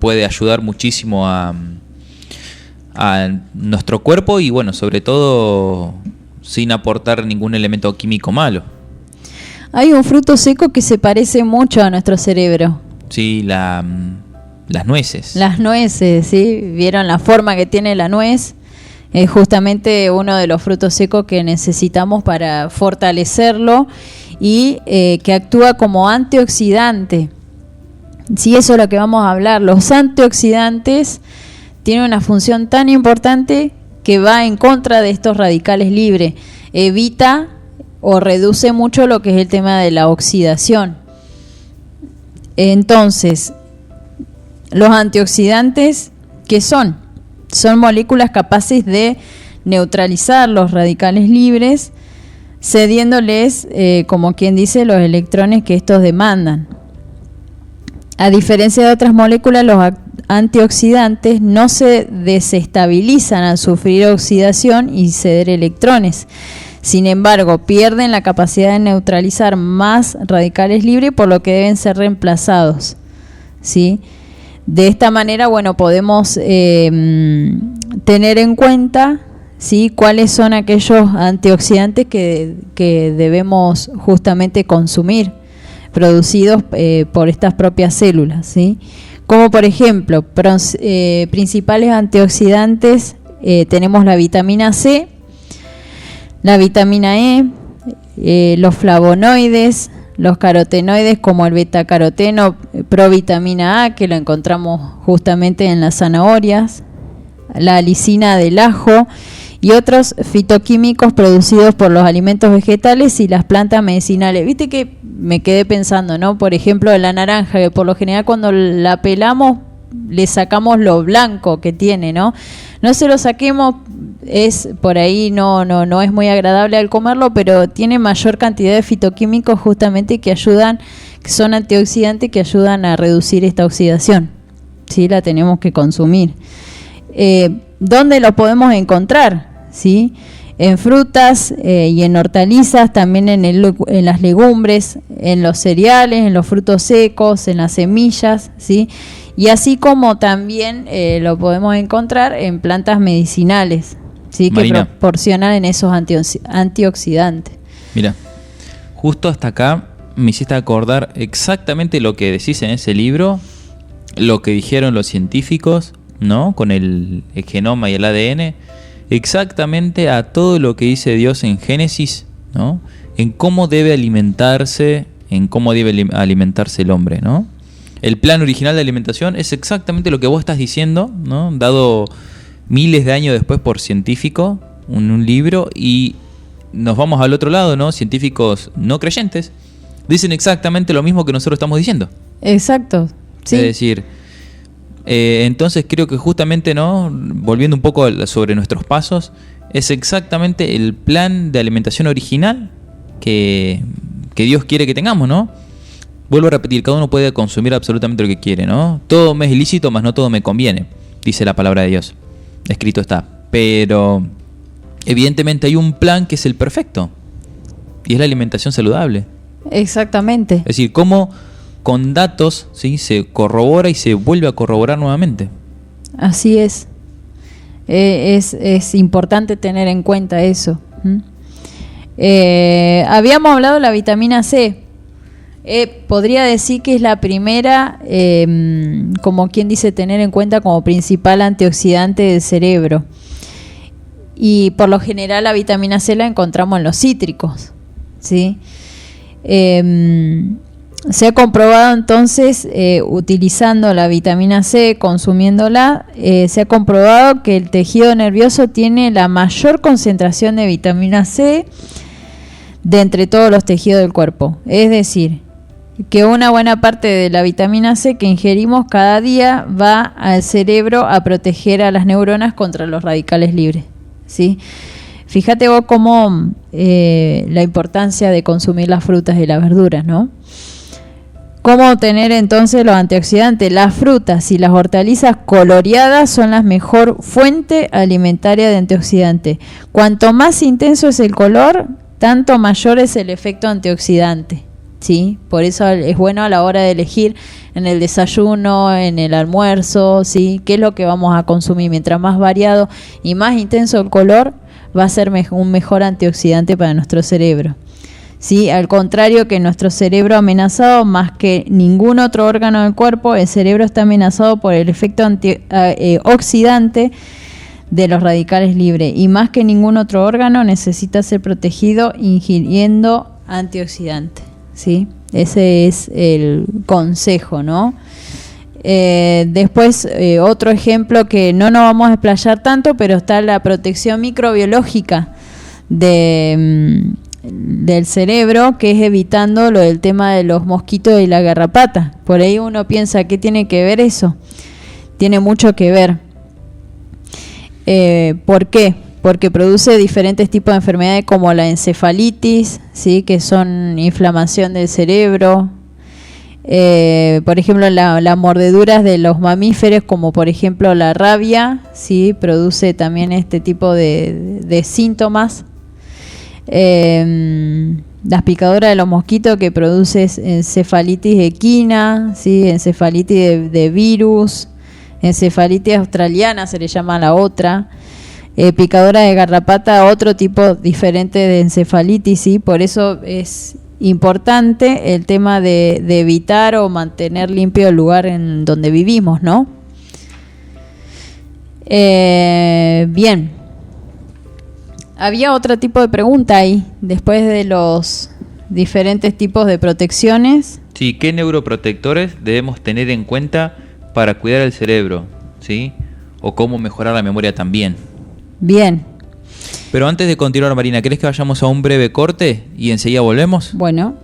puede ayudar muchísimo a nuestro cuerpo y, bueno, sobre todo sin aportar ningún elemento químico malo. Hay un fruto seco que se parece mucho a nuestro cerebro. Sí, las nueces. Las nueces, ¿sí? ¿Vieron la forma que tiene la nuez? Es justamente uno de los frutos secos que necesitamos para fortalecerlo y que actúa como antioxidante. Sí, eso es lo que vamos a hablar. Los antioxidantes tienen una función tan importante que va en contra de estos radicales libres. Evita o reduce mucho lo que es el tema de la oxidación. Entonces, los antioxidantes, ¿qué son? Son moléculas capaces de neutralizar los radicales libres, cediéndoles, como quien dice, los electrones que estos demandan. A diferencia de otras moléculas, los antioxidantes no se desestabilizan al sufrir oxidación y ceder electrones. Sin embargo, pierden la capacidad de neutralizar más radicales libres, por lo que deben ser reemplazados, ¿sí? De esta manera, bueno, podemos tener en cuenta, ¿sí? Cuáles son aquellos antioxidantes que debemos justamente consumir, producidos por estas propias células, ¿sí? Como por ejemplo, principales antioxidantes, tenemos la vitamina C, la vitamina E, los flavonoides, los carotenoides como el betacaroteno, provitamina A, que lo encontramos justamente en las zanahorias, la alicina del ajo y otros fitoquímicos producidos por los alimentos vegetales y las plantas medicinales. Viste que me quedé pensando, ¿no? Por ejemplo, de la naranja, que por lo general cuando la pelamos le sacamos lo blanco que tiene, ¿no? No se lo saquemos, es por ahí no es muy agradable al comerlo, pero tiene mayor cantidad de fitoquímicos justamente que ayudan, que son antioxidantes que ayudan a reducir esta oxidación. Sí, la tenemos que consumir. ¿Dónde lo podemos encontrar? ¿Sí? En frutas y en hortalizas, también en las legumbres, en los cereales, en los frutos secos, en las semillas, ¿sí? Y así como también lo podemos encontrar en plantas medicinales, ¿sí? Que proporcionan en esos antioxidantes. Mira, justo hasta acá me hiciste acordar exactamente lo que decís en ese libro, lo que dijeron los científicos, ¿no? Con el genoma y el ADN, exactamente a todo lo que dice Dios en Génesis, ¿no? En cómo debe alimentarse, el hombre, ¿no? El plan original de alimentación es exactamente lo que vos estás diciendo, ¿no? Dado miles de años después por científicos, un libro, y nos vamos al otro lado, ¿no? Científicos no creyentes dicen exactamente lo mismo que nosotros estamos diciendo. Exacto, sí. Es decir, entonces creo que justamente, ¿no? Volviendo un poco sobre nuestros pasos, es exactamente el plan de alimentación original que Dios quiere que tengamos, ¿no? Vuelvo a repetir, cada uno puede consumir absolutamente lo que quiere, ¿no? Todo me es ilícito, mas no todo me conviene, dice la palabra de Dios. Escrito está. Pero evidentemente hay un plan que es el perfecto, y es la alimentación saludable. Exactamente. Es decir, cómo con datos, ¿sí? Se corrobora y se vuelve a corroborar nuevamente. Así es. Es importante tener en cuenta eso. Habíamos hablado de la vitamina C. Podría decir que es la primera, como quien dice, tener en cuenta como principal antioxidante del cerebro. Y por lo general la vitamina C la encontramos en los cítricos, ¿sí? Se ha comprobado entonces, utilizando la vitamina C, consumiéndola, se ha comprobado que el tejido nervioso tiene la mayor concentración de vitamina C de entre todos los tejidos del cuerpo. Es decir, que una buena parte de la vitamina C que ingerimos cada día va al cerebro a proteger a las neuronas contra los radicales libres, ¿sí? Fíjate vos cómo la importancia de consumir las frutas y las verduras, ¿no? ¿Cómo obtener entonces los antioxidantes? Las frutas y las hortalizas coloreadas son la mejor fuente alimentaria de antioxidantes. Cuanto más intenso es el color, tanto mayor es el efecto antioxidante, ¿sí? Por eso es bueno a la hora de elegir en el desayuno, en el almuerzo, ¿sí? ¿Qué es lo que vamos a consumir? Mientras más variado y más intenso el color, va a ser un mejor antioxidante para nuestro cerebro, ¿sí? Al contrario que nuestro cerebro amenazado, más que ningún otro órgano del cuerpo, el cerebro está amenazado por el efecto oxidante de los radicales libres, y más que ningún otro órgano necesita ser protegido ingiriendo antioxidantes, ¿sí? Ese es el consejo, ¿no? Después, otro ejemplo que no nos vamos a explayar tanto, pero está la protección microbiológica del cerebro, que es evitando lo del tema de los mosquitos y la garrapata. Por ahí uno piensa, ¿qué tiene que ver eso? Tiene mucho que ver. ¿Por qué? Porque produce diferentes tipos de enfermedades como la encefalitis, ¿sí? Que son inflamación del cerebro. Por ejemplo, las mordeduras de los mamíferos, como por ejemplo la rabia, ¿sí? Produce también este tipo de síntomas. Las picaduras de los mosquitos, que produce encefalitis equina, ¿sí? Encefalitis de virus, encefalitis australiana se le llama a la otra. Picadura de garrapata, otro tipo diferente de encefalitis, ¿sí? Por eso es importante el tema de evitar o mantener limpio el lugar en donde vivimos, ¿no? Bien. Había otro tipo de pregunta ahí, después de los diferentes tipos de protecciones. Sí, ¿qué neuroprotectores debemos tener en cuenta para cuidar el cerebro? ¿Sí? O cómo mejorar la memoria también. Bien. Pero antes de continuar, Marina, ¿querés que vayamos a un breve corte y enseguida volvemos? Bueno.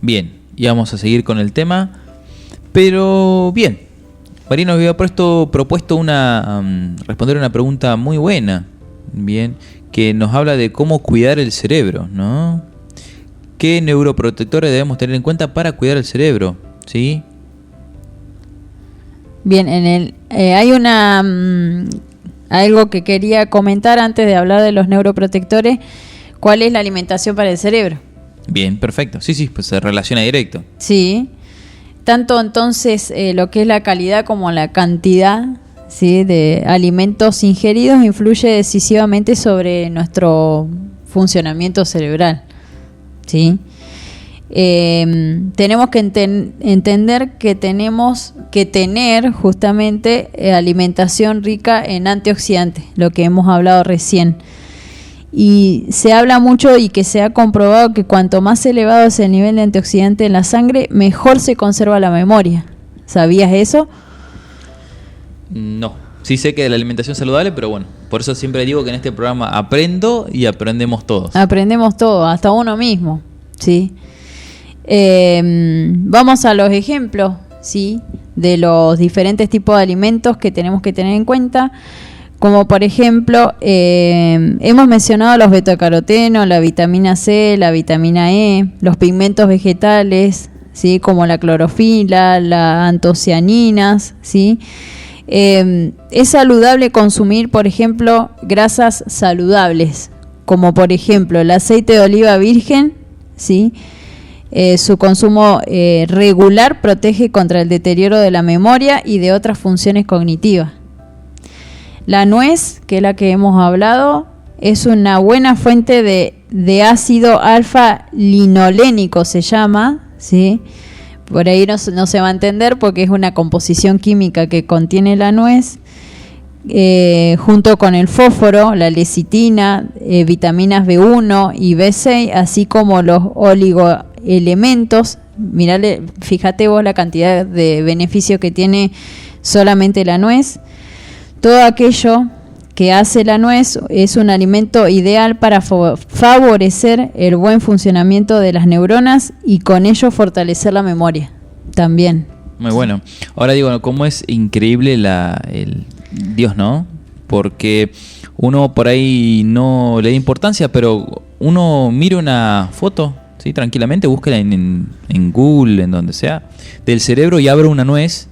Bien, y vamos a seguir con el tema. Pero bien, Marina nos había propuesto responder una pregunta muy buena, bien, que nos habla de cómo cuidar el cerebro, ¿no? ¿Qué neuroprotectores debemos tener en cuenta para cuidar el cerebro? ¿Sí? Bien, hay algo que quería comentar antes de hablar de los neuroprotectores. ¿Cuál es la alimentación para el cerebro? Bien, perfecto. Sí, pues se relaciona directo. Sí. Tanto entonces lo que es la calidad como la cantidad, ¿sí?, de alimentos ingeridos influye decisivamente sobre nuestro funcionamiento cerebral, ¿sí? Tenemos que entender que tenemos que tener justamente alimentación rica en antioxidantes, lo que hemos hablado recién. Y se habla mucho y que se ha comprobado que cuanto más elevado es el nivel de antioxidante en la sangre, mejor se conserva la memoria. ¿Sabías eso? No. Sí sé que de la alimentación saludable, pero bueno, por eso siempre digo que en este programa aprendo y aprendemos todos. Aprendemos todos, hasta uno mismo, ¿sí? Vamos a los ejemplos, ¿sí?, de los diferentes tipos de alimentos que tenemos que tener en cuenta. como por ejemplo, hemos mencionado los betacarotenos, la vitamina C, la vitamina E, los pigmentos vegetales, ¿sí? Como la clorofila, las antocianinas, ¿sí? Es saludable consumir, por ejemplo, grasas saludables, como por ejemplo el aceite de oliva virgen, ¿sí? Su consumo regular protege contra el deterioro de la memoria y de otras funciones cognitivas. La nuez, que es la que hemos hablado, es una buena fuente de ácido alfa-linolénico, se llama, ¿sí? Por ahí no se va a entender porque es una composición química que contiene la nuez, junto con el fósforo, la lecitina, vitaminas B1 y B6, así como los oligoelementos. Mirale, fíjate vos la cantidad de beneficios que tiene solamente la nuez. Todo aquello que hace la nuez es un alimento ideal para favorecer el buen funcionamiento de las neuronas y con ello fortalecer la memoria también. Muy bueno. Ahora digo, cómo es increíble el Dios, ¿no? Porque uno por ahí no le da importancia, pero uno mira una foto, ¿sí? Tranquilamente, búsquela en Google, en donde sea, del cerebro y abre una nuez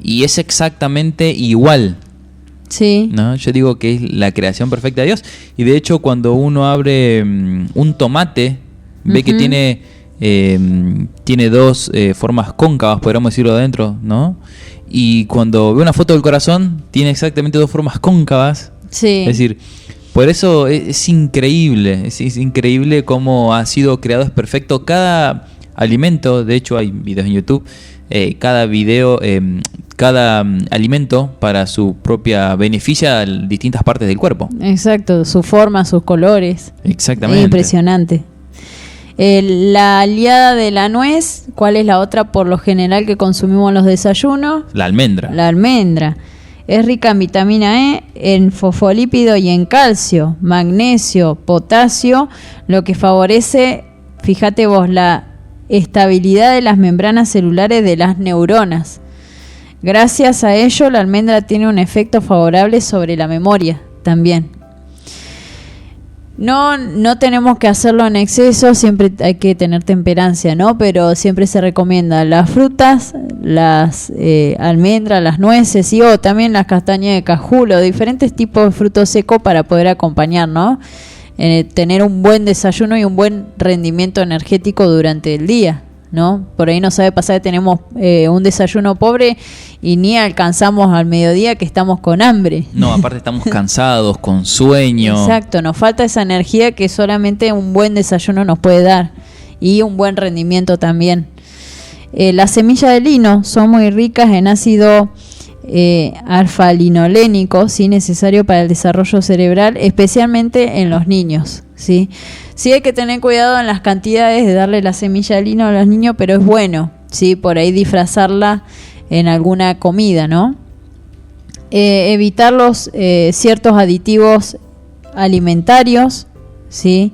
y es exactamente igual. Sí. ¿No? Yo digo que es la creación perfecta de Dios. Y de hecho, cuando uno abre un tomate, ve que tiene dos formas cóncavas, podríamos decirlo adentro, ¿no? Y cuando ve una foto del corazón, tiene exactamente dos formas cóncavas. Sí. Es decir, por eso es increíble. Es increíble cómo ha sido creado, es perfecto. Cada alimento, de hecho hay videos en YouTube, cada alimento para su propia beneficia a distintas partes del cuerpo. Exacto, su forma, sus colores. Exactamente. Es impresionante. La aliada de la nuez, ¿cuál es la otra por lo general que consumimos en los desayunos? La almendra. La almendra. Es rica en vitamina E, en fosfolípido y en calcio, magnesio, potasio, lo que favorece, fíjate vos, la estabilidad de las membranas celulares de las neuronas. Gracias a ello, la almendra tiene un efecto favorable sobre la memoria también. No tenemos que hacerlo en exceso, siempre hay que tener temperancia, ¿no? Pero siempre se recomienda las frutas, las almendras, las nueces y también las castañas de cajulo, diferentes tipos de frutos secos para poder acompañar, ¿no? Tener un buen desayuno y un buen rendimiento energético durante el día, ¿no? Por ahí no sabe pasar que tenemos un desayuno pobre y ni alcanzamos al mediodía que estamos con hambre. No, aparte estamos cansados, con sueño. Exacto, nos falta esa energía que solamente un buen desayuno nos puede dar y un buen rendimiento también. Las semillas de lino son muy ricas en ácido alfa-linolénico, ¿sí? Necesario para el desarrollo cerebral, especialmente en los niños, ¿sí? Sí hay que tener cuidado en las cantidades de darle la semilla de lino a los niños, pero es bueno, ¿sí? Por ahí disfrazarla en alguna comida, ¿no? Evitar los ciertos aditivos alimentarios, ¿sí?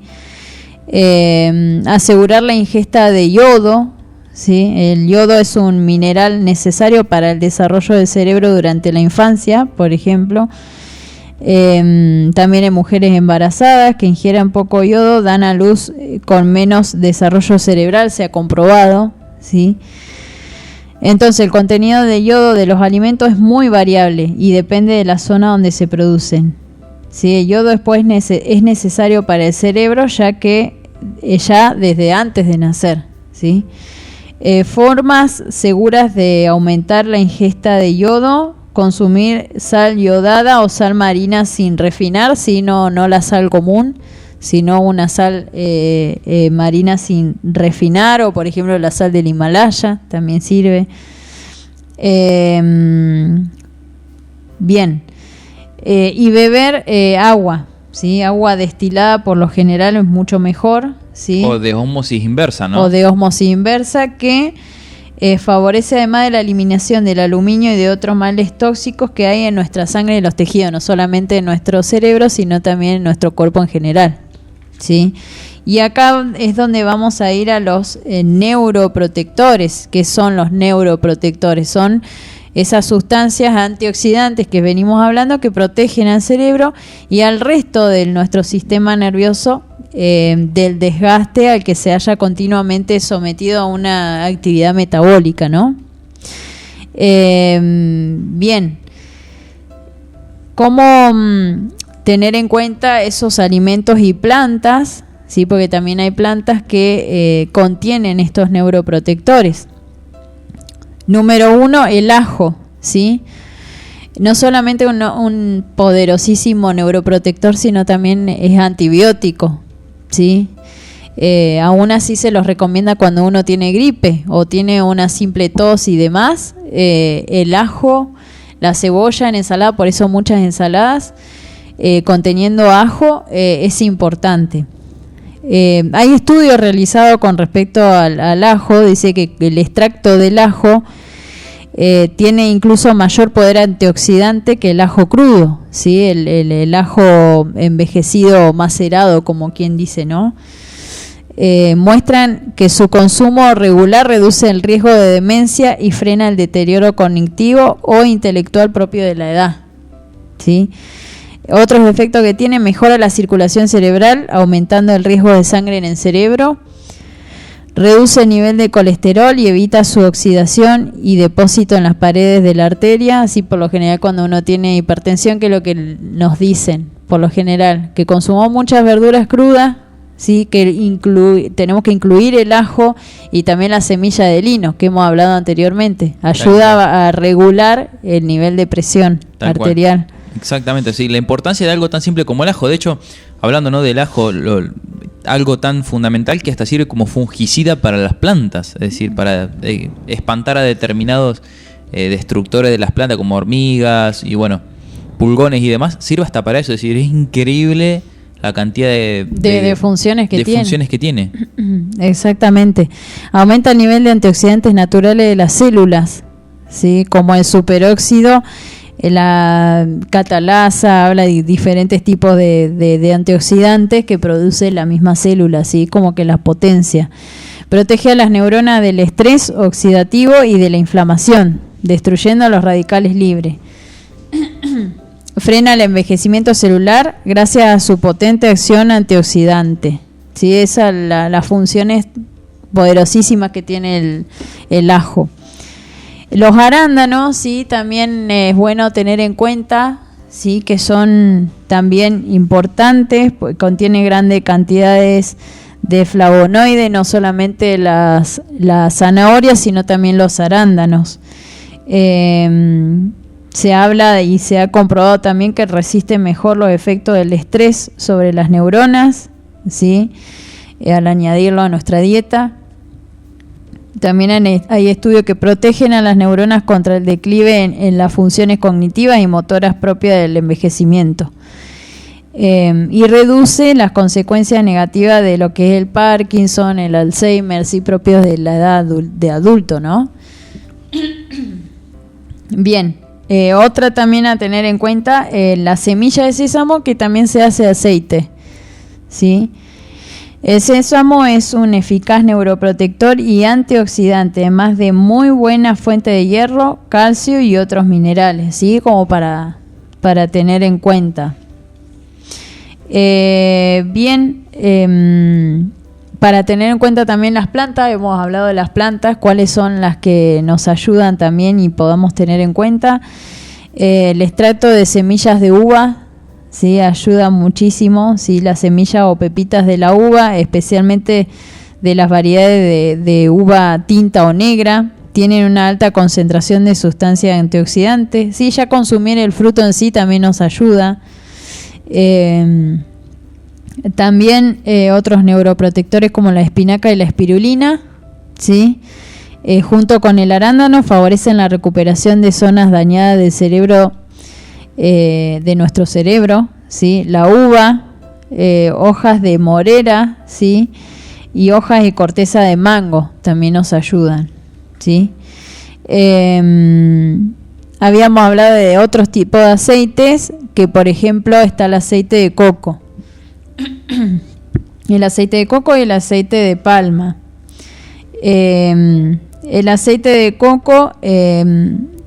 Asegurar la ingesta de yodo, ¿sí? El yodo es un mineral necesario para el desarrollo del cerebro durante la infancia, por ejemplo. También en mujeres embarazadas que ingieran poco yodo dan a luz con menos desarrollo cerebral, se ha comprobado, ¿sí? Entonces el contenido de yodo de los alimentos es muy variable y depende de la zona donde se producen, ¿sí? El yodo después es necesario para el cerebro ya desde antes de nacer, ¿sí? Formas seguras de aumentar la ingesta de yodo: consumir sal yodada o sal marina sin refinar, no la sal común, sino una sal marina sin refinar, o por ejemplo la sal del Himalaya también sirve. Bien. Y beber agua, ¿sí? Agua destilada por lo general es mucho mejor, ¿sí? O de ósmosis inversa, ¿no? O de ósmosis inversa, que favorece además de la eliminación del aluminio y de otros males tóxicos que hay en nuestra sangre y en los tejidos, no solamente en nuestro cerebro, sino también en nuestro cuerpo en general, ¿sí? Y acá es donde vamos a ir a los neuroprotectores. ¿Qué son los neuroprotectores? Son esas sustancias antioxidantes que venimos hablando que protegen al cerebro y al resto de nuestro sistema nervioso del desgaste al que se haya continuamente sometido a una actividad metabólica, ¿no? Bien, ¿cómo tener en cuenta esos alimentos y plantas? Sí, porque también hay plantas que contienen estos neuroprotectores. Número 1, el ajo, ¿sí? No solamente un poderosísimo neuroprotector, sino también es antibiótico, ¿sí? Aún así se los recomienda cuando uno tiene gripe o tiene una simple tos y demás. El ajo, la cebolla en ensalada, por eso muchas ensaladas conteniendo ajo es importante. Hay estudios realizados con respecto al ajo, dice que el extracto del ajo tiene incluso mayor poder antioxidante que el ajo crudo, ¿sí? El ajo envejecido, macerado, como quien dice, ¿no? Muestran que su consumo regular reduce el riesgo de demencia y frena el deterioro cognitivo o intelectual propio de la edad, ¿sí? Otros efectos que tiene: mejora la circulación cerebral, aumentando el riesgo de sangre en el cerebro, reduce el nivel de colesterol y evita su oxidación y depósito en las paredes de la arteria. Así, por lo general, cuando uno tiene hipertensión, que es lo que nos dicen, por lo general, que consumamos muchas verduras crudas, sí, que tenemos que incluir el ajo y también la semilla de lino, que hemos hablado anteriormente. Ayuda a regular el nivel de presión arterial. Cual. Exactamente, sí. La importancia de algo tan simple como el ajo. De hecho, hablando, ¿no?, del ajo, algo tan fundamental que hasta sirve como fungicida para las plantas, es decir, para espantar a determinados destructores de las plantas como hormigas y bueno, pulgones y demás. Sirve hasta para eso, es decir, es increíble la cantidad de funciones que tiene. Exactamente. Aumenta el nivel de antioxidantes naturales de las células, ¿sí? Como el superóxido, la catalasa, habla de diferentes tipos de antioxidantes que produce la misma célula, ¿sí? Como que las potencia. Protege a las neuronas del estrés oxidativo y de la inflamación, destruyendo los radicales libres. Frena el envejecimiento celular gracias a su potente acción antioxidante, ¿sí? Esa es las funciones poderosísimas que tiene el ajo. Los arándanos, sí, también es bueno tener en cuenta, sí, que son también importantes, pues contiene grandes cantidades de flavonoides, no solamente las zanahorias, sino también los arándanos. Se habla y se ha comprobado también que resiste mejor los efectos del estrés sobre las neuronas, ¿sí? Al añadirlo a nuestra dieta. También hay estudios que protegen a las neuronas contra el declive en las funciones cognitivas y motoras propias del envejecimiento. Y reduce las consecuencias negativas de lo que es el Parkinson, el Alzheimer, sí, propios de la edad de adulto, ¿no? Bien, otra también a tener en cuenta, la semilla de sésamo, que también se hace aceite, ¿sí? El sésamo es un eficaz neuroprotector y antioxidante, además de muy buena fuente de hierro, calcio y otros minerales, ¿sí? Como para tener en cuenta. Para tener en cuenta también las plantas, hemos hablado de las plantas, cuáles son las que nos ayudan también y podamos tener en cuenta. El extracto de semillas de uva, sí, ayuda muchísimo, sí, las semillas o pepitas de la uva, especialmente de las variedades de uva tinta o negra, tienen una alta concentración de sustancias antioxidantes. Sí, ya consumir el fruto en sí también nos ayuda. También otros neuroprotectores como la espinaca y la espirulina, ¿sí? Junto con el arándano favorecen la recuperación de zonas dañadas del cerebro, de nuestro cerebro, ¿sí? La uva, hojas de morera, ¿sí? Y hojas y corteza de mango también nos ayudan, ¿sí? Habíamos hablado de otros tipos de aceites, que por ejemplo está el aceite de coco, el aceite de coco y el aceite de palma. El aceite de coco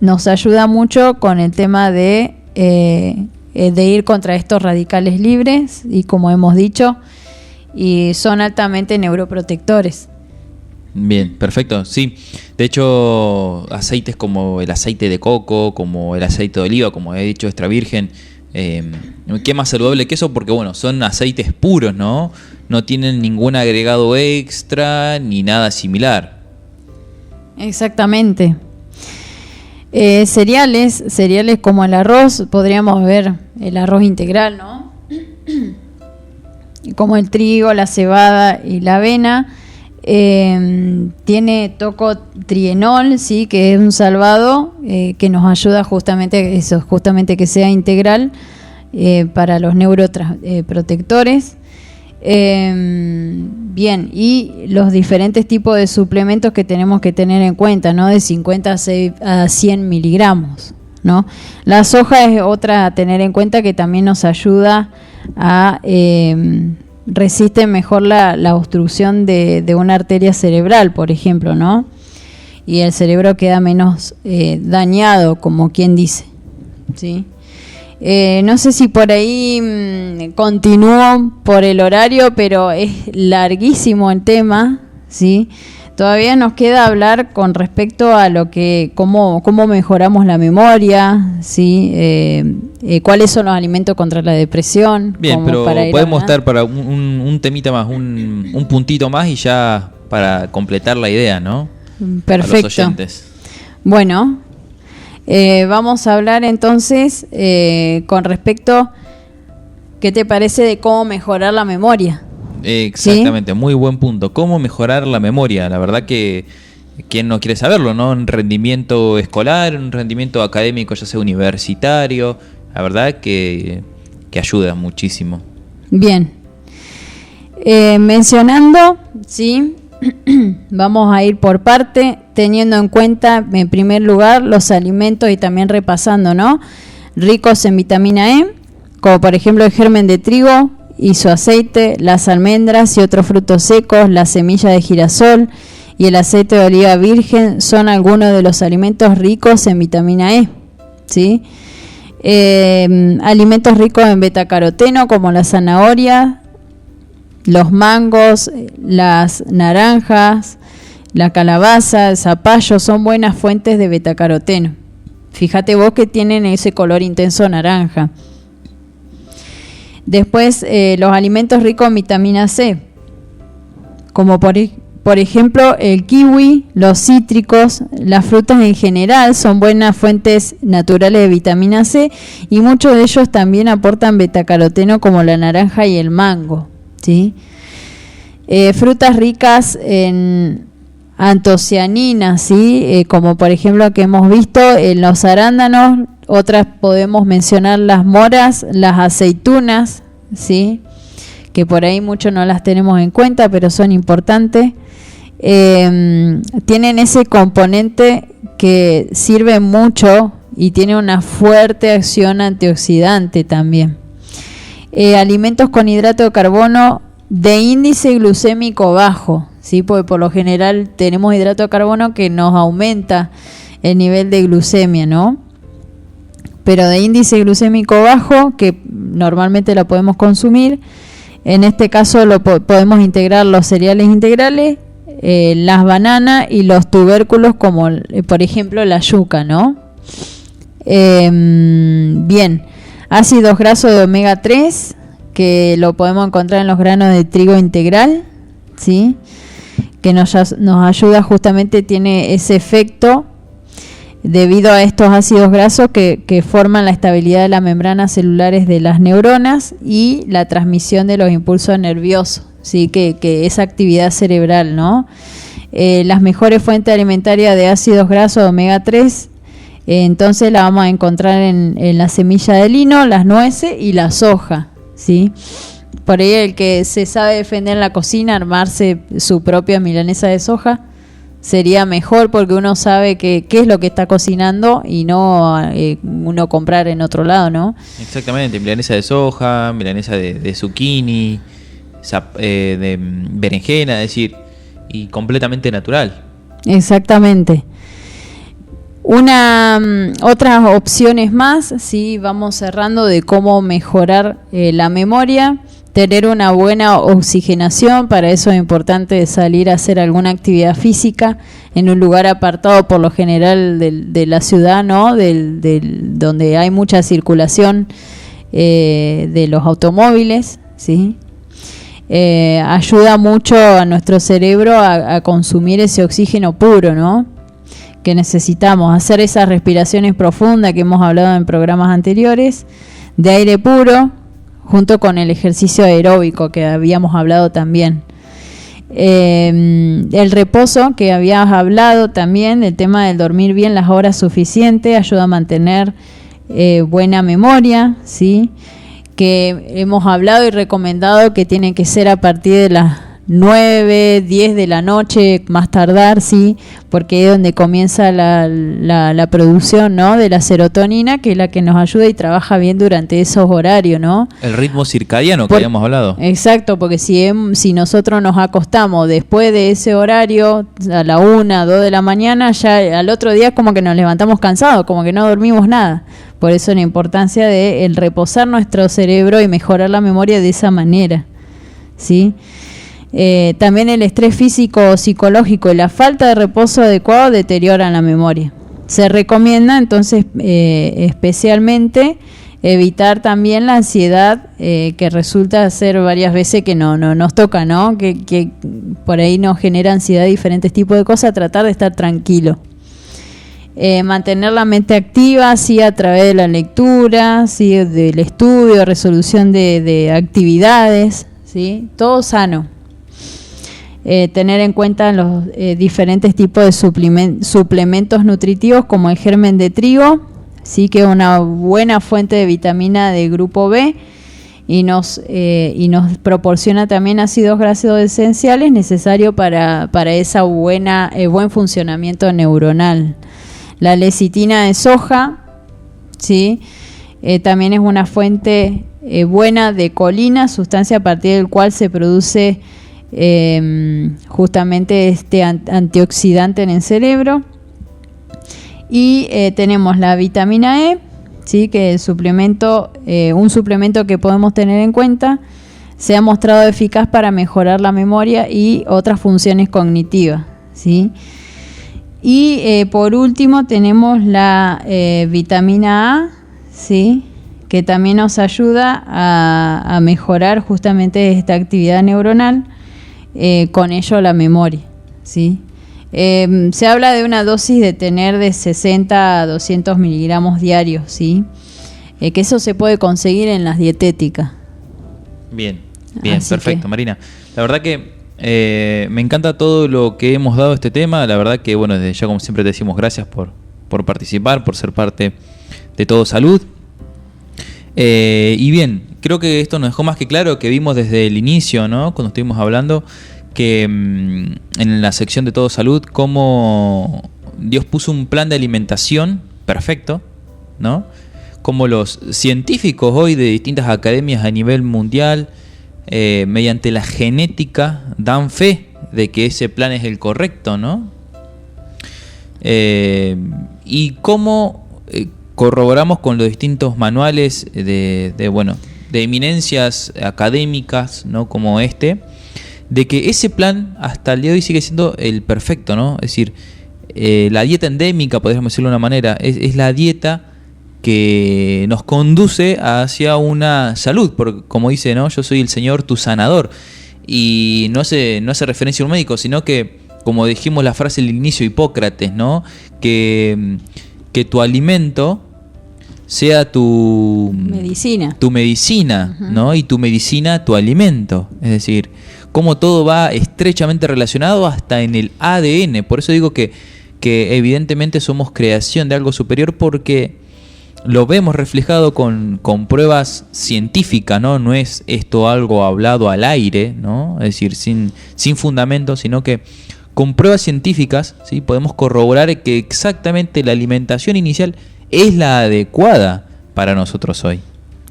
nos ayuda mucho con el tema de ir contra estos radicales libres y, como hemos dicho, y son altamente neuroprotectores. Bien, perfecto, sí. De hecho, aceites como el aceite de coco, como el aceite de oliva, como he dicho, extra virgen, ¿qué más saludable que eso? Porque bueno, son aceites puros, ¿no? No tienen ningún agregado extra ni nada similar. Exactamente. Cereales como el arroz, podríamos ver el arroz integral, ¿no? Como el trigo, la cebada y la avena. Tiene tocotrienol, sí, que es un salvado que nos ayuda justamente que sea integral para los neuroprotectores. Bien, y los diferentes tipos de suplementos que tenemos que tener en cuenta, ¿no? De 50 a 100 miligramos, ¿no? La soja es otra a tener en cuenta que también nos ayuda a resiste mejor la obstrucción de una arteria cerebral, por ejemplo, ¿no? Y el cerebro queda menos dañado, como quien dice, ¿sí? No sé si por ahí continúo por el horario, pero es larguísimo el tema, ¿sí? Todavía nos queda hablar con respecto a lo que cómo mejoramos la memoria, ¿sí? Cuáles son los alimentos contra la depresión. Bien, pero podemos estar para un temita más, un puntito más y ya para completar la idea, ¿no? Perfecto. A los oyentes. Bueno, vamos a hablar entonces con respecto, ¿qué te parece de cómo mejorar la memoria? Exactamente, ¿sí? Muy buen punto. ¿Cómo mejorar la memoria? La verdad que quién no quiere saberlo, ¿no? Un rendimiento escolar, un rendimiento académico, ya sea universitario, la verdad que ayuda muchísimo. Bien. Mencionando, ¿sí? Vamos a ir por parte, teniendo en cuenta, en primer lugar, los alimentos y también repasando, ¿no? Ricos en vitamina E, como por ejemplo el germen de trigo y su aceite, las almendras y otros frutos secos, la semilla de girasol y el aceite de oliva virgen son algunos de los alimentos ricos en vitamina E, ¿sí? Alimentos ricos en betacaroteno como la zanahoria, los mangos, las naranjas, la calabaza, el zapallo son buenas fuentes de betacaroteno. Fíjate vos que tienen ese color intenso naranja. Después, los alimentos ricos en vitamina C, como por ejemplo el kiwi, los cítricos, las frutas en general son buenas fuentes naturales de vitamina C y muchos de ellos también aportan betacaroteno como la naranja y el mango, ¿sí? Frutas ricas en antocianinas, ¿sí? Como por ejemplo que hemos visto en los arándanos. Otras podemos mencionar las moras, las aceitunas, ¿sí? Que por ahí muchos no las tenemos en cuenta, pero son importantes. Tienen ese componente que sirve mucho y tiene una fuerte acción antioxidante también. Alimentos con hidrato de carbono de índice glucémico bajo, ¿sí? Porque por lo general tenemos hidrato de carbono que nos aumenta el nivel de glucemia, ¿no? Pero de índice glucémico bajo, que normalmente la podemos consumir. En este caso podemos integrar los cereales integrales, las bananas y los tubérculos como por ejemplo la yuca, ¿no? Bien, ácidos grasos de omega 3, que lo podemos encontrar en los granos de trigo integral, ¿sí? Que nos ayuda justamente, tiene ese efecto debido a estos ácidos grasos que forman la estabilidad de las membranas celulares de las neuronas y la transmisión de los impulsos nerviosos, ¿sí? Que esa actividad cerebral, ¿no? Las mejores fuentes alimentarias de ácidos grasos de omega 3, entonces la vamos a encontrar en la semilla de lino, las nueces y la soja, ¿sí? Por ahí el que se sabe defender en la cocina, armarse su propia milanesa de soja, sería mejor porque uno sabe qué es lo que está cocinando y no uno comprar en otro lado, ¿no? Exactamente, milanesa de soja, milanesa de zucchini, de berenjena, es decir, y completamente natural. Exactamente. Otras opciones más, sí, vamos cerrando, de cómo mejorar la memoria. Tener una buena oxigenación, para eso es importante salir a hacer alguna actividad física en un lugar apartado, por lo general de la ciudad, ¿no? Donde hay mucha circulación de los automóviles, ¿sí? Ayuda mucho a nuestro cerebro a consumir ese oxígeno puro, ¿no? Que necesitamos, hacer esas respiraciones profundas que hemos hablado en programas anteriores, de aire puro, junto con el ejercicio aeróbico que habíamos hablado también. El reposo, que habías hablado también, el tema del dormir bien las horas suficientes, ayuda a mantener buena memoria, ¿sí? Que hemos hablado y recomendado que tiene que ser a partir de las 9, 10 de la noche, más tardar, sí, porque es donde comienza la producción, ¿no? De la serotonina, que es la que nos ayuda y trabaja bien durante esos horarios, ¿no? El ritmo circadiano que habíamos hablado. Exacto, porque si nosotros nos acostamos después de ese horario, a la 1, 2 de la mañana, ya al otro día como que nos levantamos cansados, como que no dormimos nada. Por eso la importancia de el reposar nuestro cerebro y mejorar la memoria de esa manera, ¿sí? También el estrés físico, psicológico y la falta de reposo adecuado deterioran la memoria. Se recomienda entonces especialmente evitar también la ansiedad, que resulta ser varias veces que no nos toca, ¿no? Que por ahí nos genera ansiedad, diferentes tipos de cosas. Tratar de estar tranquilo. Mantener la mente activa, sí, a través de la lectura, sí, del estudio, resolución de actividades, sí, todo sano. Tener en cuenta los diferentes tipos de suplementos nutritivos, como el germen de trigo, sí, que es una buena fuente de vitamina de grupo B y nos proporciona también ácidos grasos esenciales necesarios para esa buen funcionamiento neuronal. La lecitina de soja, sí, también es una fuente buena de colina, sustancia a partir del cual se produce justamente este antioxidante en el cerebro. Y tenemos la vitamina E, ¿sí? Que es un suplemento que podemos tener en cuenta, se ha mostrado eficaz para mejorar la memoria y otras funciones cognitivas, ¿sí? Y por último tenemos la vitamina A, ¿sí? Que también nos ayuda a mejorar justamente esta actividad neuronal, con ello la memoria, ¿sí? Se habla de una dosis de tener de 60 a 200 miligramos diarios, ¿sí? Que eso se puede conseguir en las dietéticas. Bien, perfecto, Marina. La verdad que me encanta todo lo que hemos dado a este tema. La verdad que, bueno, desde ya, como siempre, te decimos gracias por participar, por ser parte de Todo Salud. Y bien, creo que esto nos dejó más que claro que vimos desde el inicio, ¿no? Cuando estuvimos hablando, que en la sección de Todo Salud, cómo Dios puso un plan de alimentación perfecto, ¿no? Como los científicos hoy de distintas academias a nivel mundial, mediante la genética, dan fe de que ese plan es el correcto, ¿no? Y cómo corroboramos con los distintos manuales de eminencias académicas, ¿no? Como de que ese plan hasta el día de hoy sigue siendo el perfecto, ¿no? Es decir, la dieta endémica, podríamos decirlo de una manera, es la dieta que nos conduce hacia una salud, porque como dice, ¿no? Yo soy el Señor tu sanador, y no hace referencia a un médico, sino que, como dijimos la frase al inicio, Hipócrates, ¿no? Que tu alimento sea tu medicina, uh-huh, ¿no? Y tu medicina, tu alimento. Es decir, cómo todo va estrechamente relacionado hasta en el ADN. Por eso digo que evidentemente somos creación de algo superior, porque lo vemos reflejado con pruebas científicas, ¿no? No es esto algo hablado al aire, ¿no? Es decir, sin fundamento, sino que con pruebas científicas, ¿sí? Podemos corroborar que exactamente la alimentación inicial es la adecuada para nosotros hoy.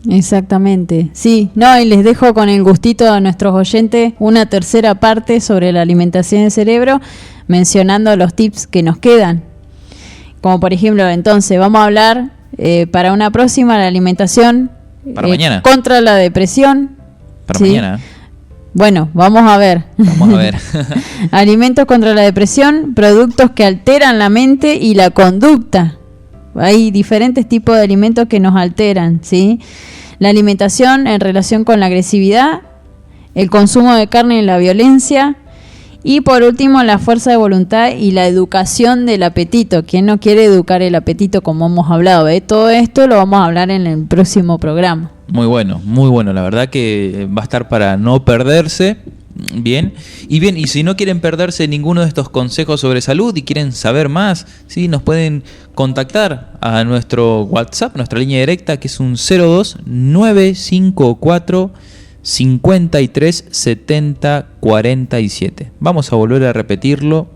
Exactamente, sí. No, y les dejo con el gustito a nuestros oyentes una tercera parte sobre la alimentación del cerebro, mencionando los tips que nos quedan, como por ejemplo, entonces vamos a hablar para una próxima la alimentación para mañana. Contra la depresión. Para mañana. Bueno, vamos a ver. Vamos a ver. Alimentos contra la depresión, productos que alteran la mente y la conducta. Hay diferentes tipos de alimentos que nos alteran, ¿sí? La alimentación en relación con la agresividad, el consumo de carne y la violencia, y por último la fuerza de voluntad y la educación del apetito. ¿Quién no quiere educar el apetito como hemos hablado? Todo esto lo vamos a hablar en el próximo programa. Muy bueno, la verdad que va a estar para no perderse. Bien, y si no quieren perderse ninguno de estos consejos sobre salud y quieren saber más, ¿sí? Nos pueden contactar a nuestro WhatsApp, nuestra línea directa, que es un 02954 53 70 47. Vamos a volver a repetirlo.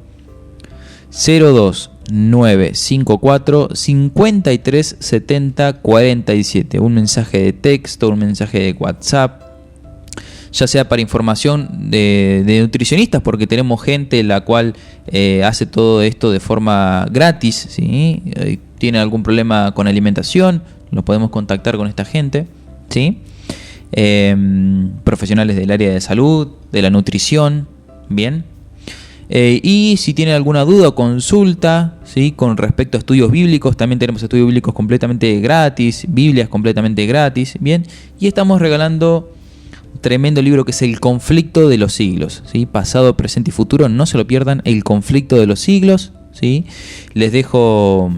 02954 53 70 47. Un mensaje de texto, un mensaje de WhatsApp, ya sea para información de nutricionistas, porque tenemos gente la cual hace todo esto de forma gratis, ¿sí? Tiene algún problema con alimentación, lo podemos contactar con esta gente, ¿sí? Profesionales del área de salud, de la nutrición, bien. Y si tienen alguna duda o consulta, ¿sí? Con respecto a estudios bíblicos, también tenemos estudios bíblicos completamente gratis, Biblias completamente gratis, bien. Y estamos regalando un tremendo libro que es El conflicto de los siglos, ¿sí? Pasado, presente y futuro, no se lo pierdan, El conflicto de los siglos, ¿sí? Les dejo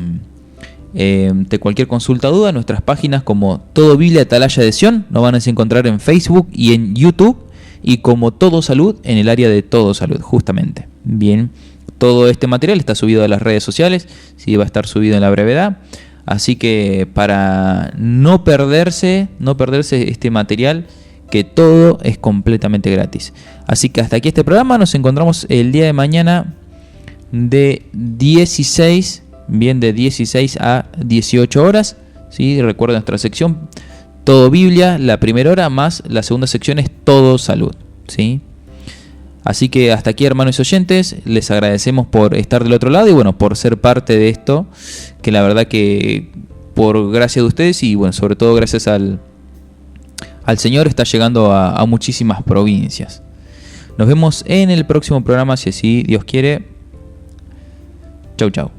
de cualquier consulta o duda nuestras páginas como Todo Biblia Atalaya de Sion, nos van a encontrar en Facebook y en YouTube, y como Todo Salud en el área de Todo Salud, justamente. Bien, todo este material está subido a las redes sociales, sí, va a estar subido en la brevedad, así que para no perderse este material, que todo es completamente gratis. Así que hasta aquí este programa, nos encontramos el día de mañana de 16 a 18 horas, ¿sí? Recuerden nuestra sección Todo Biblia, la primera hora, más la segunda sección es Todo Salud, ¿sí? Así que hasta aquí, hermanos oyentes, les agradecemos por estar del otro lado y bueno, por ser parte de esto, que la verdad que por gracia de ustedes y bueno, sobre todo gracias al Señor, está llegando a muchísimas provincias. Nos vemos en el próximo programa, si así Dios quiere. Chau, chau.